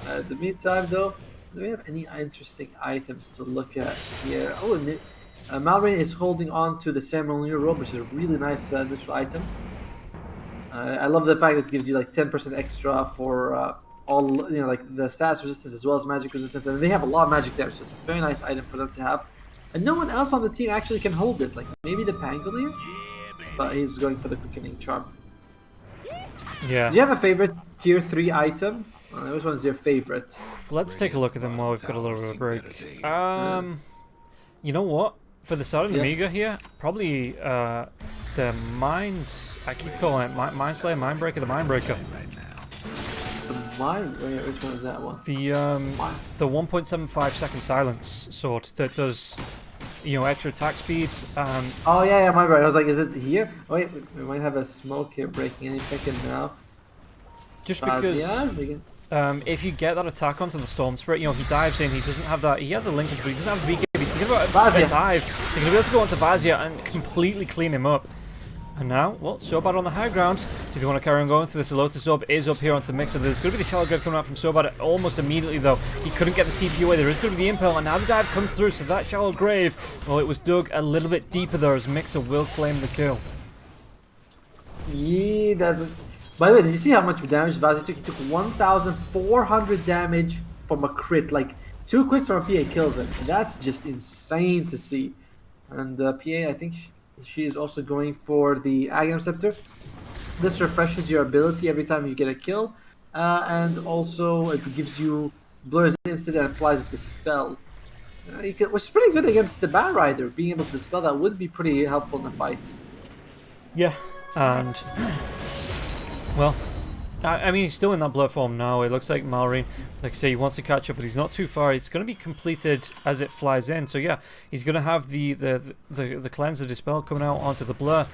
In the meantime, though, do we have any interesting items to look at here? Oh, Malrain is holding on to the Ceremonial Robe, which is a really nice neutral item. I love the fact that it gives you like 10% extra for all, you know, like the status resistance as well as magic resistance, and they have a lot of magic there, so it's a very nice item for them to have. And no one else on the team actually can hold it, like maybe the Pangolier? But he's going for the Quickening Charm. Yeah. Do you have a favorite tier 3 item? Which one's your favorite? Let's take a look at them while we've got a little bit of a break. You know what? For the start of Nemiga here, probably the Mind... I keep calling it Mind Slayer, Mindbreaker, the Mindbreaker. The Mind... Which one is that one? The 1.75 second silence sword that does... You know, extra attack speed. Oh yeah, my bad. I was like, is it here? Oh wait, we might have a smoke here breaking any second now. Just because if you get that attack onto the Storm Spirit, you know, he dives in, he doesn't have that, he has a Lincoln, but he doesn't have the BKB, so forget about a dive. You're going to be able to go onto Vazia and completely clean him up. And now, well, Sobad on the high ground. Do they want to carry on going to this? Lotus Sub is up here onto the mixer. There's going to be the Shallow Grave coming out from Sobad almost immediately, though. He couldn't get the TP away. There is going to be the Impel, and now the dive comes through. So that Shallow Grave, well, it was dug a little bit deeper there as Mixer will claim the kill. He doesn't... By the way, did you see how much damage Vazia took? He took 1,400 damage from a crit. Like, 2 crits from a PA kills him. And that's just insane to see. And PA, I think... She is also going for the Aghanim Scepter. This refreshes your ability every time you get a kill, and also it gives you Blur's Instant and applies the spell, which is pretty good against the Bat Rider. Being able to dispel that would be pretty helpful in the fight. Yeah, and well, I mean, he's still in that blur form now. It looks like Malrain, like I say, he wants to catch up, but he's not too far. It's going to be completed as it flies in. So yeah, he's going to have the cleanser dispel coming out onto the blur,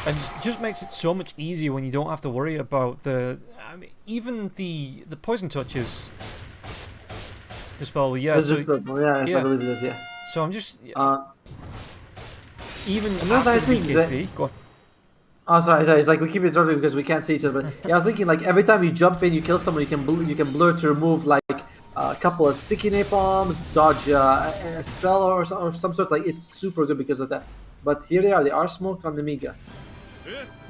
and it just makes it so much easier when you don't have to worry about the. I mean, even the poison touches. Dispel, yeah. It's So, just purple. Yeah, yes, yeah. I believe it is. Yeah. so I'm just even Another after the thing is that- BKB. Go on. Oh, sorry. It's like we keep interrupting because we can't see each other. But yeah, I was thinking like every time you jump in, you kill someone, you can blur to remove like a couple of sticky napalms, dodge a spell or some sort. Like it's super good because of that. But here they are. They are smoked on Nemiga.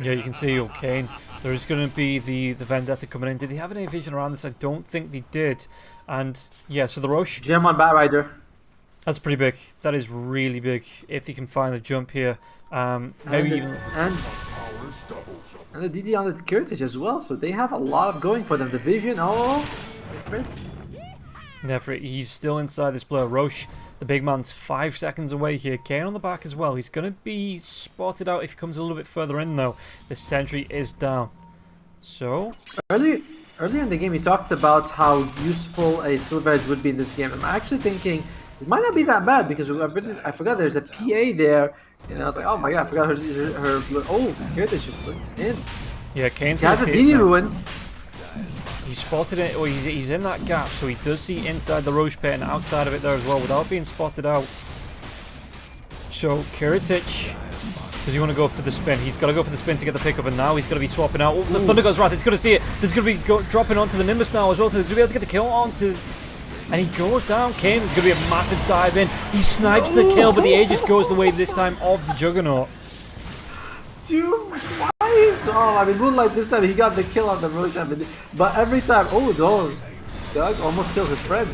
Yeah, you can see Kane. There's going to be the Vendetta coming in. Did they have any vision around this? I don't think they did. And yeah, so the Roche. Gem on Batrider. That's pretty big. That is really big. If they can find the jump here, maybe even. And the DD on the Heritage as well, so they have a lot going for them. The vision, Never. He's still inside this blur. Roche, the big man's 5 seconds away here. Kane on the back as well. He's going to be spotted out if he comes a little bit further in, though. The sentry is down. So earlier in the game, we talked about how useful a Silver Edge would be in this game. I'm actually thinking it might not be that bad because I forgot there's a PA there. And I was like, oh my god, I forgot her oh, Heritage just clicks in. yeah, Kane's He has a going to see DD it now. ruin. He spotted it, or he's in that gap, so he does see inside the Roche pit and outside of it there as well without being spotted out. So Kiritic, does he want to go for the spin? He's got to go for the spin to get the pickup, and now he's going to be swapping out. Oh, the Thunder God's Wrath, it's going to see it. There's going to be dropping onto the Nimbus now as well, so they're going to be able to get the kill onto. And he goes down. Kane, there's going to be a massive dive in. He snipes the kill, but the Aegis goes the way this time of the Juggernaut. Dude, twice! Oh, I mean, Moonlight this time he got the kill on the Roche, but every time, oh no, Doug almost kills his friend.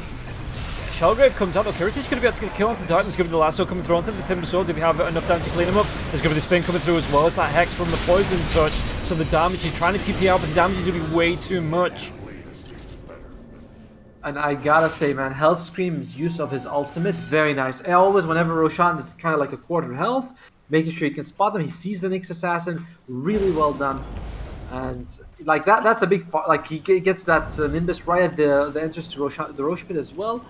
Shellgrave comes out. Kiritic's going to be able to get the kill onto Titan. There's going to be the lasso coming through onto the Timber Sword. Do they have enough time to clean him up? There's going to be the spin coming through as well as that Hex from the Poison Touch. So the damage, he's trying to TP out, but the damage is going to be way too much. And I gotta say, man, Hellscream's use of his ultimate, very nice. And always, whenever Roshan is kind of like a quarter health, making sure he can spot them. He sees the Nyx Assassin, really well done. And like that's a big part. Like he gets that Nimbus right at the entrance to the Roche pit as well.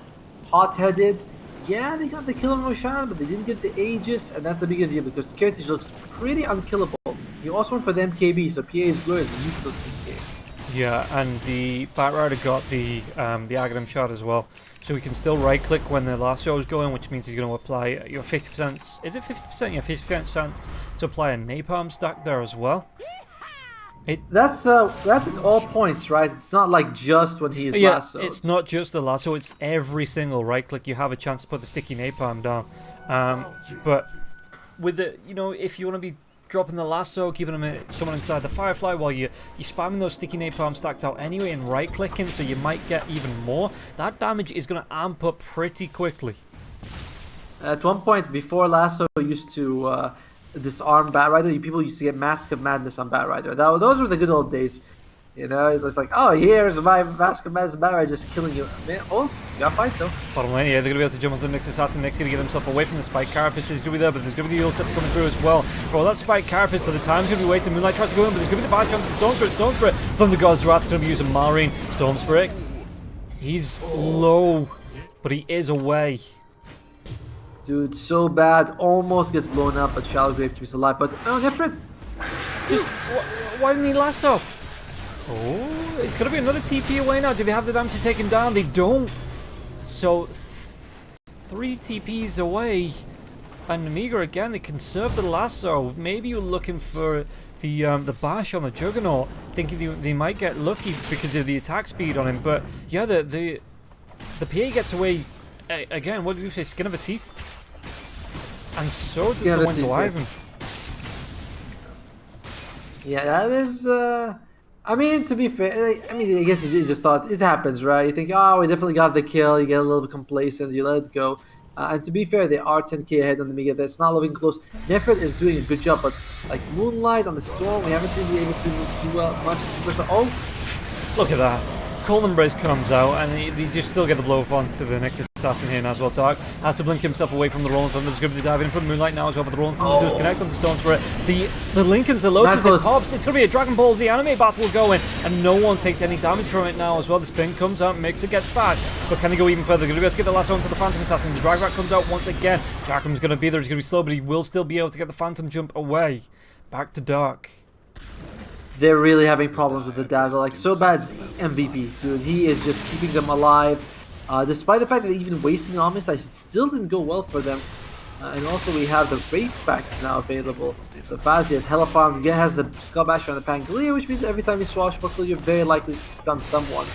Hot-headed. Yeah, they got the kill on Roshan, but they didn't get the Aegis, and that's the biggest deal because Heritage looks pretty unkillable. He also went for the MKB, so PA's blur is useless this game. Yeah, and the Batrider got the Aghanim shot as well. So he can still right-click when the lasso is going, which means he's going to apply your 50%. Is it 50%? Yeah, 50% chance to apply a napalm stack there as well. That's at all points, right? It's not like just when he's lasso. It's not just the lasso, it's every single right click you have a chance to put the sticky napalm down. But with the, if you want to be dropping the lasso, keeping someone inside the Firefly while you're spamming those sticky napalm stacks out anyway and right clicking, so you might get even more, that damage is going to amp up pretty quickly. At one point before lasso used to disarm Batrider, people used to get Mask of Madness on Batrider. Those were the good old days. It's just like, oh, here's my Mask of Madness Batrider just killing you. Man, you got to fight though. Bottom lane, yeah, they're going to be able to jump onto the Nyx Assassin. Nyx going to get himself away from the Spike Carapace. He's going to be there, but there's going to be the Ulcept coming through as well. For all that Spike Carapace, so the time's going to be wasted. Moonlight tries to go in, but there's going to be the bash onto the Storm Spirit. Storm Spirit from the God's Wrath is going to be using Marine. Storm Spirit, he's low, but he is away. Dude, so bad. Almost gets blown up, but Shallowgrave keeps alive. But, different. Just, why didn't he lasso? Oh, it's going to be another TP away now. Do they have the damage to take him down? They don't. So, 3 TPs away. And Nemiga again, they conserve the lasso. Maybe you're looking for the bash on the Juggernaut, thinking they might get lucky because of the attack speed on him. But yeah, the PA gets away again. What did you say? Skin of a teeth? And so does the Winter Wyvern. Yeah, that is. I mean, to be fair, I guess you just thought it happens, right? You think, oh, we definitely got the kill. You get a little bit complacent, you let it go. And to be fair, they are 10k ahead on the Nemiga. That's not looking close. Nefret is doing a good job, but like Moonlight on the Storm, we haven't seen him able to do well much. Oh, look at that. Cold Embrace comes out, and they just still get the blow up onto the next assassin here now as well. Dark has to blink himself away from the Rolling Thunder. There's going to be the dive in from Moonlight now as well, but the Rolling Thunder does connect onto Storm Spirit. The Lincoln's a Lotus, it pops. It's going to be a Dragon Ball Z anime battle going, and no one takes any damage from it now as well. The spin comes out, Mixer gets back, but can they go even further? They're going to be able to get the lasso onto the Phantom Assassin. The Drag Rat comes out once again. Jackam's going to be there. He's going to be slow, but he will still be able to get the Phantom jump away. Back to Dark. They're really having problems with the Dazzle. Like, so bad MVP, dude. He is just keeping them alive. Despite the fact that even wasting Omnis, I still didn't go well for them. And also we have the Wraith Pact now available. So Fazzy has Hella Farm, has the Skull Basher on the Pangolier, which means every time you swashbuckle, you're very likely to stun someone.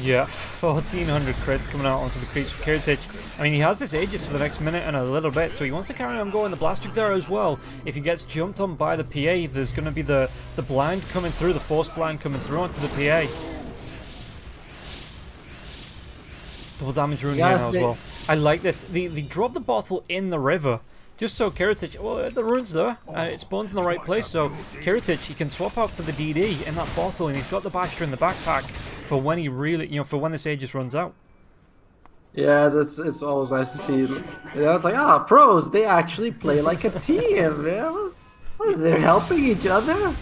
Yeah, 1400 crits coming out onto the creeps for Kiritich. I mean, he has this Aegis for the next minute and a little bit, so he wants to carry on going the Blaster there as well. If he gets jumped on by the PA, there's going to be the blind coming through, the Force blind coming through onto the PA. Double damage rune here now as well. I like this. They drop the bottle in the river. Just so Kiritich, well, the rune's there, it spawns in the right place, so Kiritich, he can swap out for the DD in that bottle, and he's got the Basher in the backpack for when he really, for when this Aegis runs out. Yeah, it's always nice to see. It's like, pros, they actually play like a team, man. What is they're helping each other?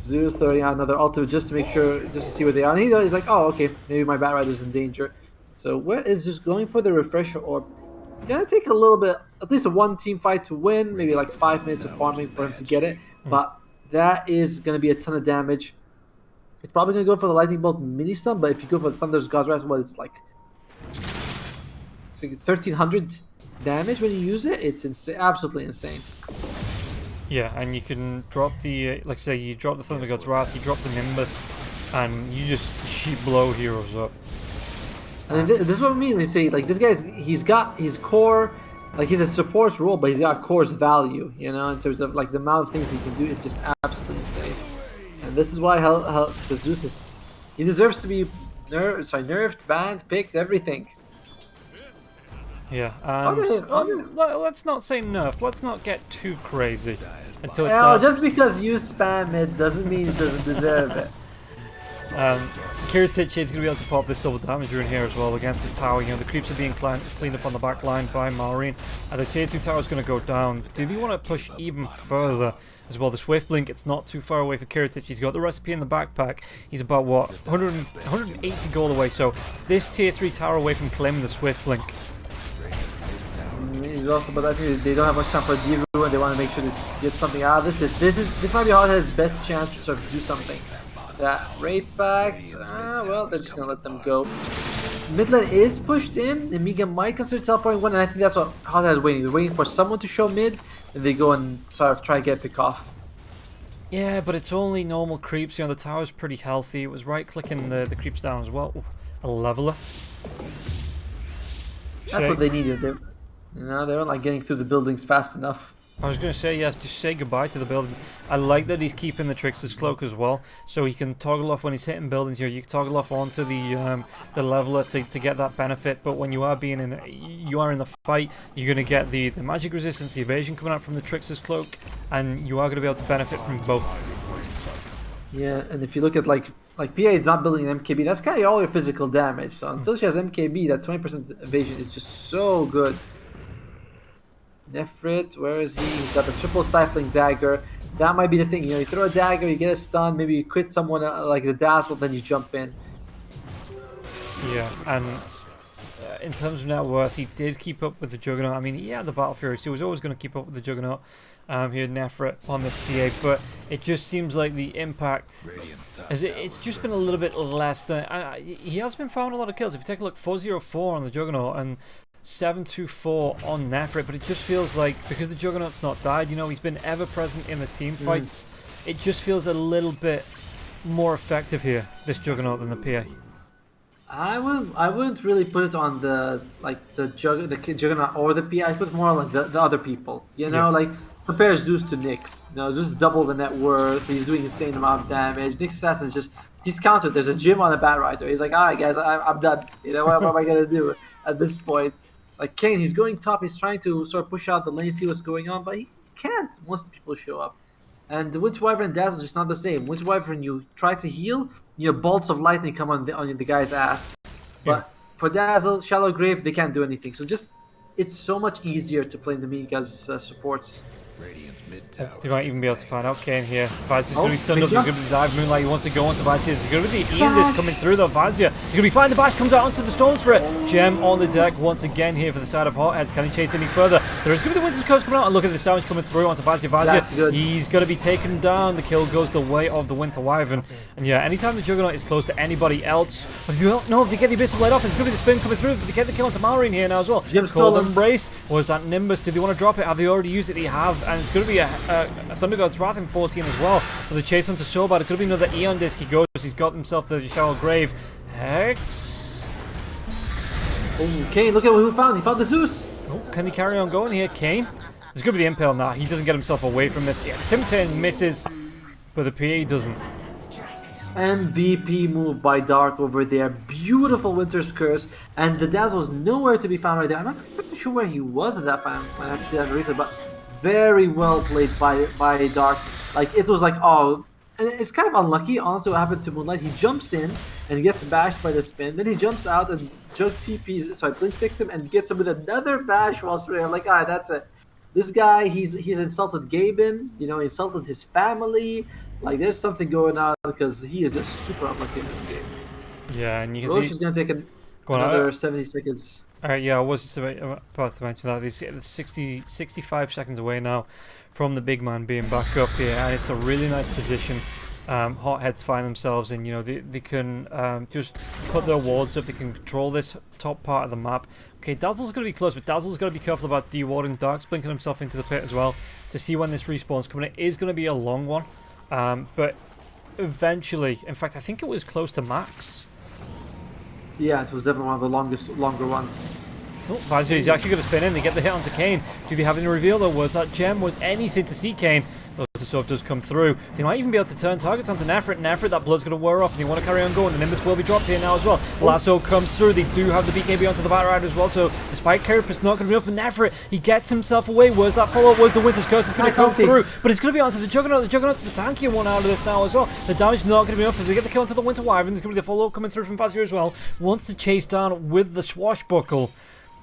Zeus throwing out another ultimate just to make sure, just to see where they are. And he's like, oh, okay, maybe my Batrider's in danger. So what is just going for the refresher orb? Gonna take a little bit, at least a one team fight to win, maybe like 5 minutes of farming for him to get it, but that is gonna be a ton of damage. It's probably gonna go for the lightning bolt mini stun, but if you go for the Thunder's God's Wrath, it's like 1300 damage when you use it. It's absolutely insane. Yeah, and you can drop the, like say, you drop the Thunder God's Wrath, you drop the Nimbus, and you blow heroes up. And this is what we mean when we say, like, this guy's, he's got his core, like, he's a support role, but he's got core's value, in terms of, like, the amount of things he can do is just absolutely insane. And this is why the Zeus is, he deserves to be nerfed, banned, picked, everything. Yeah, let's not say nerfed, let's not get too crazy until it Well, starts. just because you spam it doesn't mean it doesn't deserve it. Kiritich is going to be able to pop this double damage rune here as well against the tower. The creeps are being cleaned up on the back line by Malrine. And the tier 2 tower is going to go down. Do they want to push even further as well? The Swift Blink, it's not too far away for Kiritich. He's got the recipe in the backpack. He's about, what, 180 gold away. So this tier 3 tower away from claiming the Swift Blink. He's also, but I think they don't have much time for Divu, and they want to make sure to get something out of this. This might be Hothead's best chance to sort of do something. That Wraith Pact, well, they're just gonna let them go. Mid lane is pushed in. Nemiga might consider teleporting one, and I think that's what Hothead is waiting. They're waiting for someone to show mid, and they go and sort of try to get a pick off. Yeah, but it's only normal creeps. The tower's pretty healthy. It was right-clicking the creeps down as well. Ooh, a leveler. That's what they needed. They weren't like getting through the buildings fast enough. I was going to say, yes, just say goodbye to the buildings. I like that he's keeping the Trickster's Cloak as well, so he can toggle off when he's hitting buildings here. You can toggle off onto the leveler to get that benefit, but when you are in the fight, you're going to get the magic resistance, the evasion coming out from the Trickster's Cloak, and you are going to be able to benefit from both. Yeah, and if you look at like PA is not building an MKB, that's kind of all your physical damage. So until she has MKB, that 20% evasion is just so good. Nefrit, where is he? He's got the triple stifling dagger. That might be the thing. You throw a dagger, you get a stun, maybe you quit someone like the Dazzle, then you jump in. Yeah, and in terms of net worth, he did keep up with the Juggernaut. I mean, he had the Battle Fury, so he was always going to keep up with the Juggernaut. He had Nefrit on this PA, but it just seems like the impact, it's just been a little bit less than... he has been found a lot of kills. If you take a look, 404 on the Juggernaut, and 724 on Nefrit, but it just feels like, because the Juggernaut's not died, he's been ever present in the team fights, it just feels a little bit more effective here, this Juggernaut, than the PA. I wouldn't really put it on the Juggernaut or the PA. I put it more on like the other people. Like compare Zeus to Nyx. Zeus is double the net worth. He's doing the same amount of damage. Nyx Assassin is he's countered. There's a gym on a Batrider. He's like, alright guys, I'm done. What am I gonna do at this point? Like Kane, he's going top. He's trying to sort of push out the lane, see what's going on, but he can't once the people show up. And Witch Wyvern and Dazzle is just not the same. Witch Wyvern, you try to heal, bolts of lightning come on the guy's ass. Yeah. But for Dazzle, Shallow Grave, they can't do anything. So it's so much easier to play Nemiga's supports. Radiant's mid tower. They might even be able to find out Kane here. Vazier's going to be stunned big up. There's going to be the dive. Moonlight, he wants to go onto Vazir. There's going to be the Ian disc coming through though. Vazier, he's going to be fine. The bash comes out onto the Storm Spirit. Gem on the deck once again here for the side of Hotheads. Can he chase any further? There is going to be the Winter's Curse coming out. And look at this damage coming through onto Vazir. Vazir, he's going to be taken down. The kill goes the way of the Winter Wyvern. And yeah, anytime the Juggernaut is close to anybody else, but you don't know if they get the Abyss Blade off. It's going to be the spin coming through. But they get the kill onto Malrine here now as well. Cold Embrace. Or is that Nimbus? Do they want to drop it? Have they already used it? They have. And it's going to be a Thunder God's Wrath in 14 as well. For the chase onto Sobad, it could be another Eon disc. He goes. He's got himself the Shallow Grave. Hex. Oh, Kane, look at who he found. He found the Zeus. Oh, can he carry on going here? Kane? There's going to be the Impale now. He doesn't get himself away from this. Yeah, the Timber Chain misses, but the PA doesn't. MVP move by Dark over there. Beautiful Winter's Curse. And the Dazzle was nowhere to be found right there. I'm not exactly sure where he was at that time. I have to see that replay, but very well played by Dark. Like, it was like, oh, and it's kind of unlucky. Honestly, what happened to Moonlight, he jumps in and he gets bashed by the spin. Then he jumps out and Jug TPs, sorry, Blink sticks him and gets him with another bash while spraying. I'm like, alright, that's it. This guy, he's insulted Gaben, you know, insulted his family. Like, there's something going on because he is just super unlucky in this game. Yeah, and you can Roche see... is going to take another 70 seconds. Yeah, I was just about to mention that. These 65 seconds away now from the big man being back up here, and it's a really nice position. Hotheads find themselves in. You know, they can just put their wards up. They can control this top part of the map. Okay, Dazzle's going to be close, but Dazzle's got to be careful about dewarding. Dark's blinking himself into the pit as well to see when this respawn's coming. It is going to be a long one, but eventually, in fact, I think it was close to max. Yeah, it was definitely one of the longer ones. Oh, Vazir is actually going to spin in. They get the hit onto Kane. Do they have any reveal though? Was that gem? Was anything to see Kane? The sword does come through. They might even be able to turn targets onto Nefrit. Nefrit, that blood's going to wear off, and they want to carry on going. The Nimbus will be dropped here now as well. Lasso comes through. They do have the BKB onto the Batrider as well, so despite Carapace not going to be enough for Nefrit, he gets himself away. Where's that follow-up? Where's the Winter's Curse? It's going to come through, but it's going to be onto the Juggernaut. The Juggernaut's the tankier one out of this now as well. The damage is not going to be enough, so they get the kill onto the Winter Wyvern. There's going to be the follow-up coming through from Vazir as well. Wants to chase down with the Swashbuckle.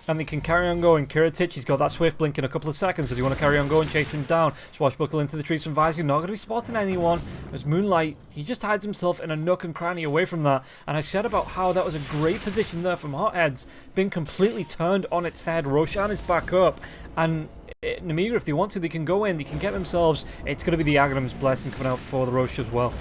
And they can carry on going. Kiritich, he's got that swift blink in a couple of seconds. Does he want to carry on going, chasing down? Swashbuckle into the trees from Vizio. Not going to be spotting anyone. As Moonlight, he just hides himself in a nook and cranny away from that. And I said about how that was a great position there from Hotheads. Being completely turned on its head. Roshan is back up. And Nemiga, if they want to, they can go in. They can get themselves... It's going to be the Aghanim's Blessing coming out for the Roche as well.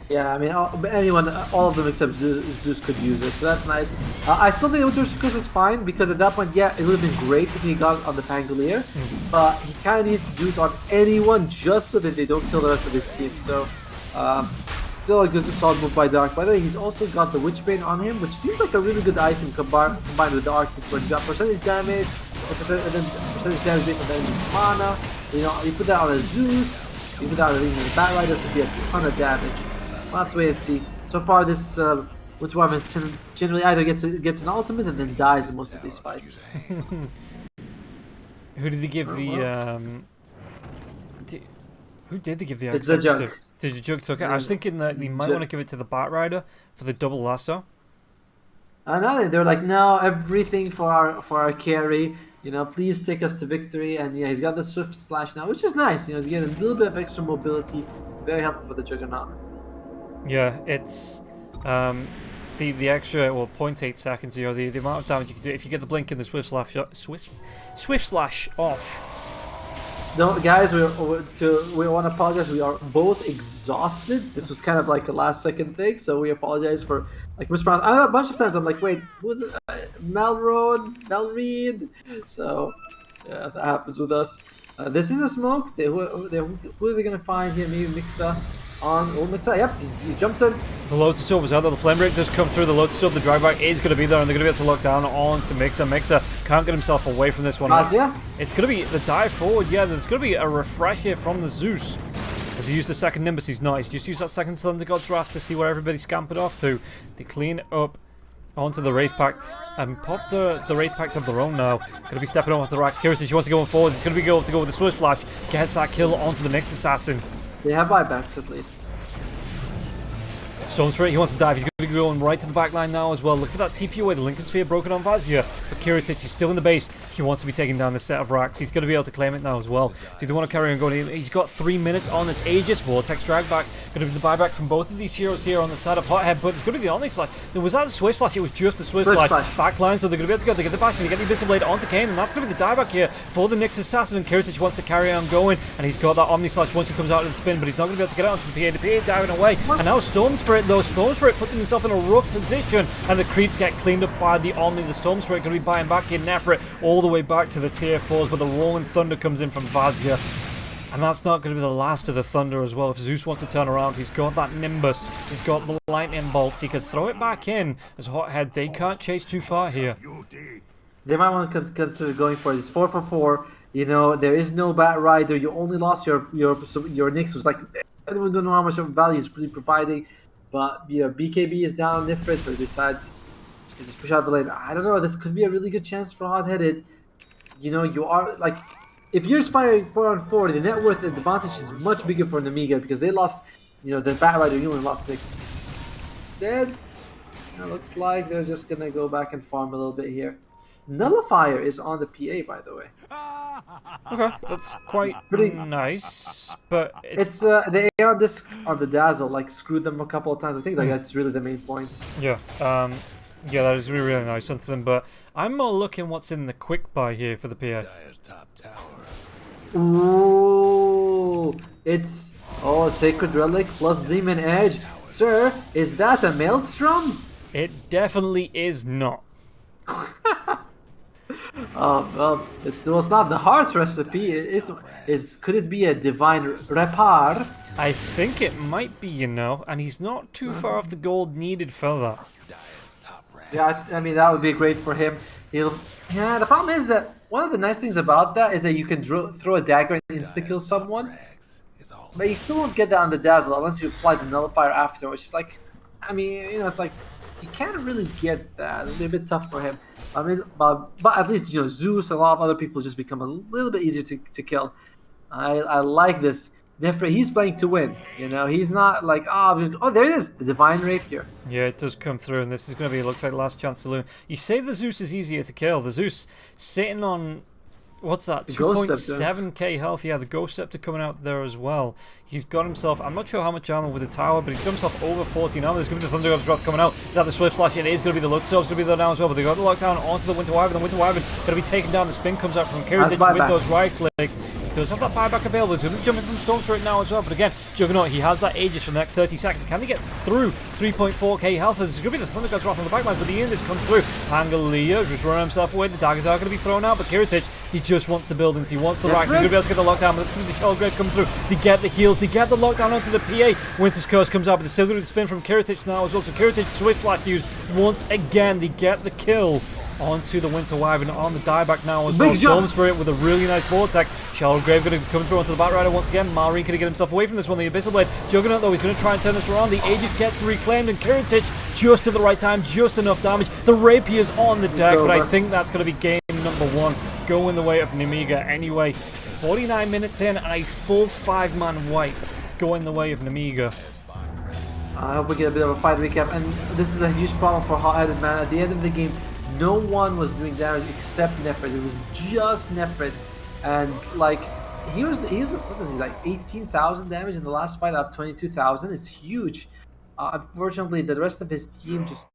Yeah, I mean, anyone, all of them except Zeus could use it, so that's nice. I still think the Winter's Curse is fine, because at that point, yeah, it would have been great if he got on the Pangolier, but he kind of needs to do it on anyone just so that they don't kill the rest of his team, so still a good solid move by Dark. By the way, he's also got the Witchbane on him, which seems like a really good item combined with the Arctic, where you got percentage damage, and then percentage damage based on enemy's mana. You know, you put that on a Zeus, you put that on a Batrider, it could be a ton of damage. We'll have to wait and see. So far, this Winter Wyvern generally either gets an ultimate and then dies in most of these fights. Who did they give the who did they give the It's the Jug. to? Did the Jug took it? I was thinking that they might want to give it to the Batrider for the double lasso. No, they're like, no, everything for our carry. You know, please take us to victory. And yeah, he's got the Swift Slash now, which is nice. You know, he's getting a little bit of extra mobility. Very helpful for the Juggernaut. Yeah, it's the extra 0.8 seconds here, the amount of damage you can do if you get the blink and the swift slash off. No, guys, we want to apologize. We are both exhausted. This was kind of like a last second thing, so we apologize for like mispronouncing. I know a bunch of times I'm like, wait, who's it? Melreed. So yeah, that happens with us. This is a smoke. Who are they gonna find here? Maybe Mixa. On old Mixa, yep, he jumped in. The Lotus Orb was out there, the Flame Break does come through, the Lotus Orb, the drive-by is going to be there, and they're going to be able to lock down onto Mixa. Mixa can't get himself away from this one. Yeah. It's going to be the dive forward, yeah, there's going to be a refresh here from the Zeus. As he used the second Nimbus, he's not, he's just used that second Thunder God's Wrath to see where everybody scampered off to. They clean up onto the Wraith Pact and pop the Wraith Pact of their own now. Going to be stepping over to Rax. Kiritich wants to go forward, he's going to go with the Swift Flash, gets that kill onto the next assassin. They have buybacks at least. Storm Spirit, he wants to dive, he's going to going right to the back line now as well. Look for that TP away, the Lincoln Sphere broken on Vazia. But Kiritich is still in the base. He wants to be taking down this set of racks. He's going to be able to claim it now as well. Do they want to carry on going? He's got 3 minutes on this Aegis. Vortex drag back. Going to be the buyback from both of these heroes here on the side of Hothead, but it's going to be the Omni Slash. Was that a Swift Slash? It was just the Swift Slash. Backline, so they're going to be able to go. They get the bash and they get the Abyssal Blade onto Kane, and that's going to be the dieback here for the Nyx Assassin. And Kiritich wants to carry on going, and he's got that Omni Slash once he comes out of the spin, but he's not going to be able to get out onto the PA. The PA diving away, and now Storm Spirit, though. Storm Spirit puts himself in a rough position, and the creeps get cleaned up by the Omni. The Storm Spirit going to be buying back in Nefrit all the way back to the tier 4s, but the Rolling Thunder comes in from Vazia. And that's not going to be the last of the Thunder as well. If Zeus wants to turn around, he's got that Nimbus, he's got the Lightning Bolts, he could throw it back in as Hothead. They can't chase too far here. They might want to consider going for it. It's 4 for 4. You know, there is no Bat Rider. You only lost your Nyx, was like, I don't know how much of value is really providing. But, you know, BKB is down, Nifrit, so they decide to just push out the lane. I don't know, this could be a really good chance for Hot-Headed. You know, you are, like, if you're just fighting 4-on-4, the net worth advantage is much bigger for Nemiga because they lost, you know, the Bat Rider, you only lost Nyx. Instead, it looks like they're just going to go back and farm a little bit here. Nullifier is on the PA, by the way. Okay, that's quite pretty nice, but it's the AI on this on the Dazzle like screwed them a couple of times. I think like that's really the main point. Yeah, yeah, that is really nice onto them. But I'm more looking what's in the quick buy here for the PA. Top tower. Ooh, it's Sacred Relic plus Demon Edge. Sir, is that a Maelstrom? It definitely is not. Well, it's not the heart recipe. It is. Could it be a divine repar? I think it might be, you know, and he's not too far off the gold needed for that. Yeah, I mean that would be great for him. Yeah, the problem is that one of the nice things about that is that you can throw a dagger and insta kill someone, but you still won't get that on the Dazzle unless you apply the Nullifier after, which is like, I mean, you know, it's like you can't really get that. It'll be a bit tough for him. I mean, but at least, you know, Zeus and a lot of other people just become a little bit easier to kill. I like this. Nefrit, he's playing to win. You know, he's not like, oh, there it is, the Divine Rapier. Yeah, it does come through, and this is going to be, looks like last chance saloon. You say the Zeus is easier to kill. The Zeus sitting on, what's that, 2.7k health. Yeah, the Ghost Scepter coming out there as well. He's got himself, I'm not sure how much armor with the tower, but he's got himself over 14 armor. There's going to be the Thunder God's Wrath coming out. Is that the Swift Flash? It is going to be the Luxor's going to be there now as well, but they got the lockdown onto the Winter Wyvern. The Winter Wyvern going to be taken down. The spin comes out from Kiritich with those right clicks. He does have that buyback available. He's going to be jumping from Storm Spirit now as well, but again, Juggernaut, he has that Aegis for the next 30 seconds. Can they get through 3.4k health? This is going to be the Thunder God's Wrath on the backlines, but the end is comes through. Angalia just running himself away. The daggers are going to be thrown out, but Kiritich, he just wants the buildings. He wants the racks. He's going to be able to get the lockdown, but it's going to be the Shellgrave come through. They get the heals. They get the lockdown onto the PA. Winter's Curse comes out, but they're still going to spin from Kiritich now as well. So Kiritich Swift Flash used once again. They get the kill onto the Winter Wyvern on the dieback now as well. Storm Spirit with a really nice vortex. Shellgrave going to come through onto the Bat Rider once again. Marine going to get himself away from this one. The Abyssal Blade. Juggernaut though, he's going to try and turn this around. The Aegis gets reclaimed, and Kiritich just at the right time, just enough damage. The Rapier's on the deck, but I think that's going to be game number 1. Going the way of Nemiga anyway. 49 minutes in and a full 5-man wipe going the way of Nemiga. I hope we get a bit of a fight recap, and this is a huge problem for Hot-Headed, man. At the end of the game, no one was doing damage except Nefrit. It was just Nefrit, and like he was what was he, like 18,000 damage in the last fight out of 22,000. It's huge. Unfortunately, the rest of his team just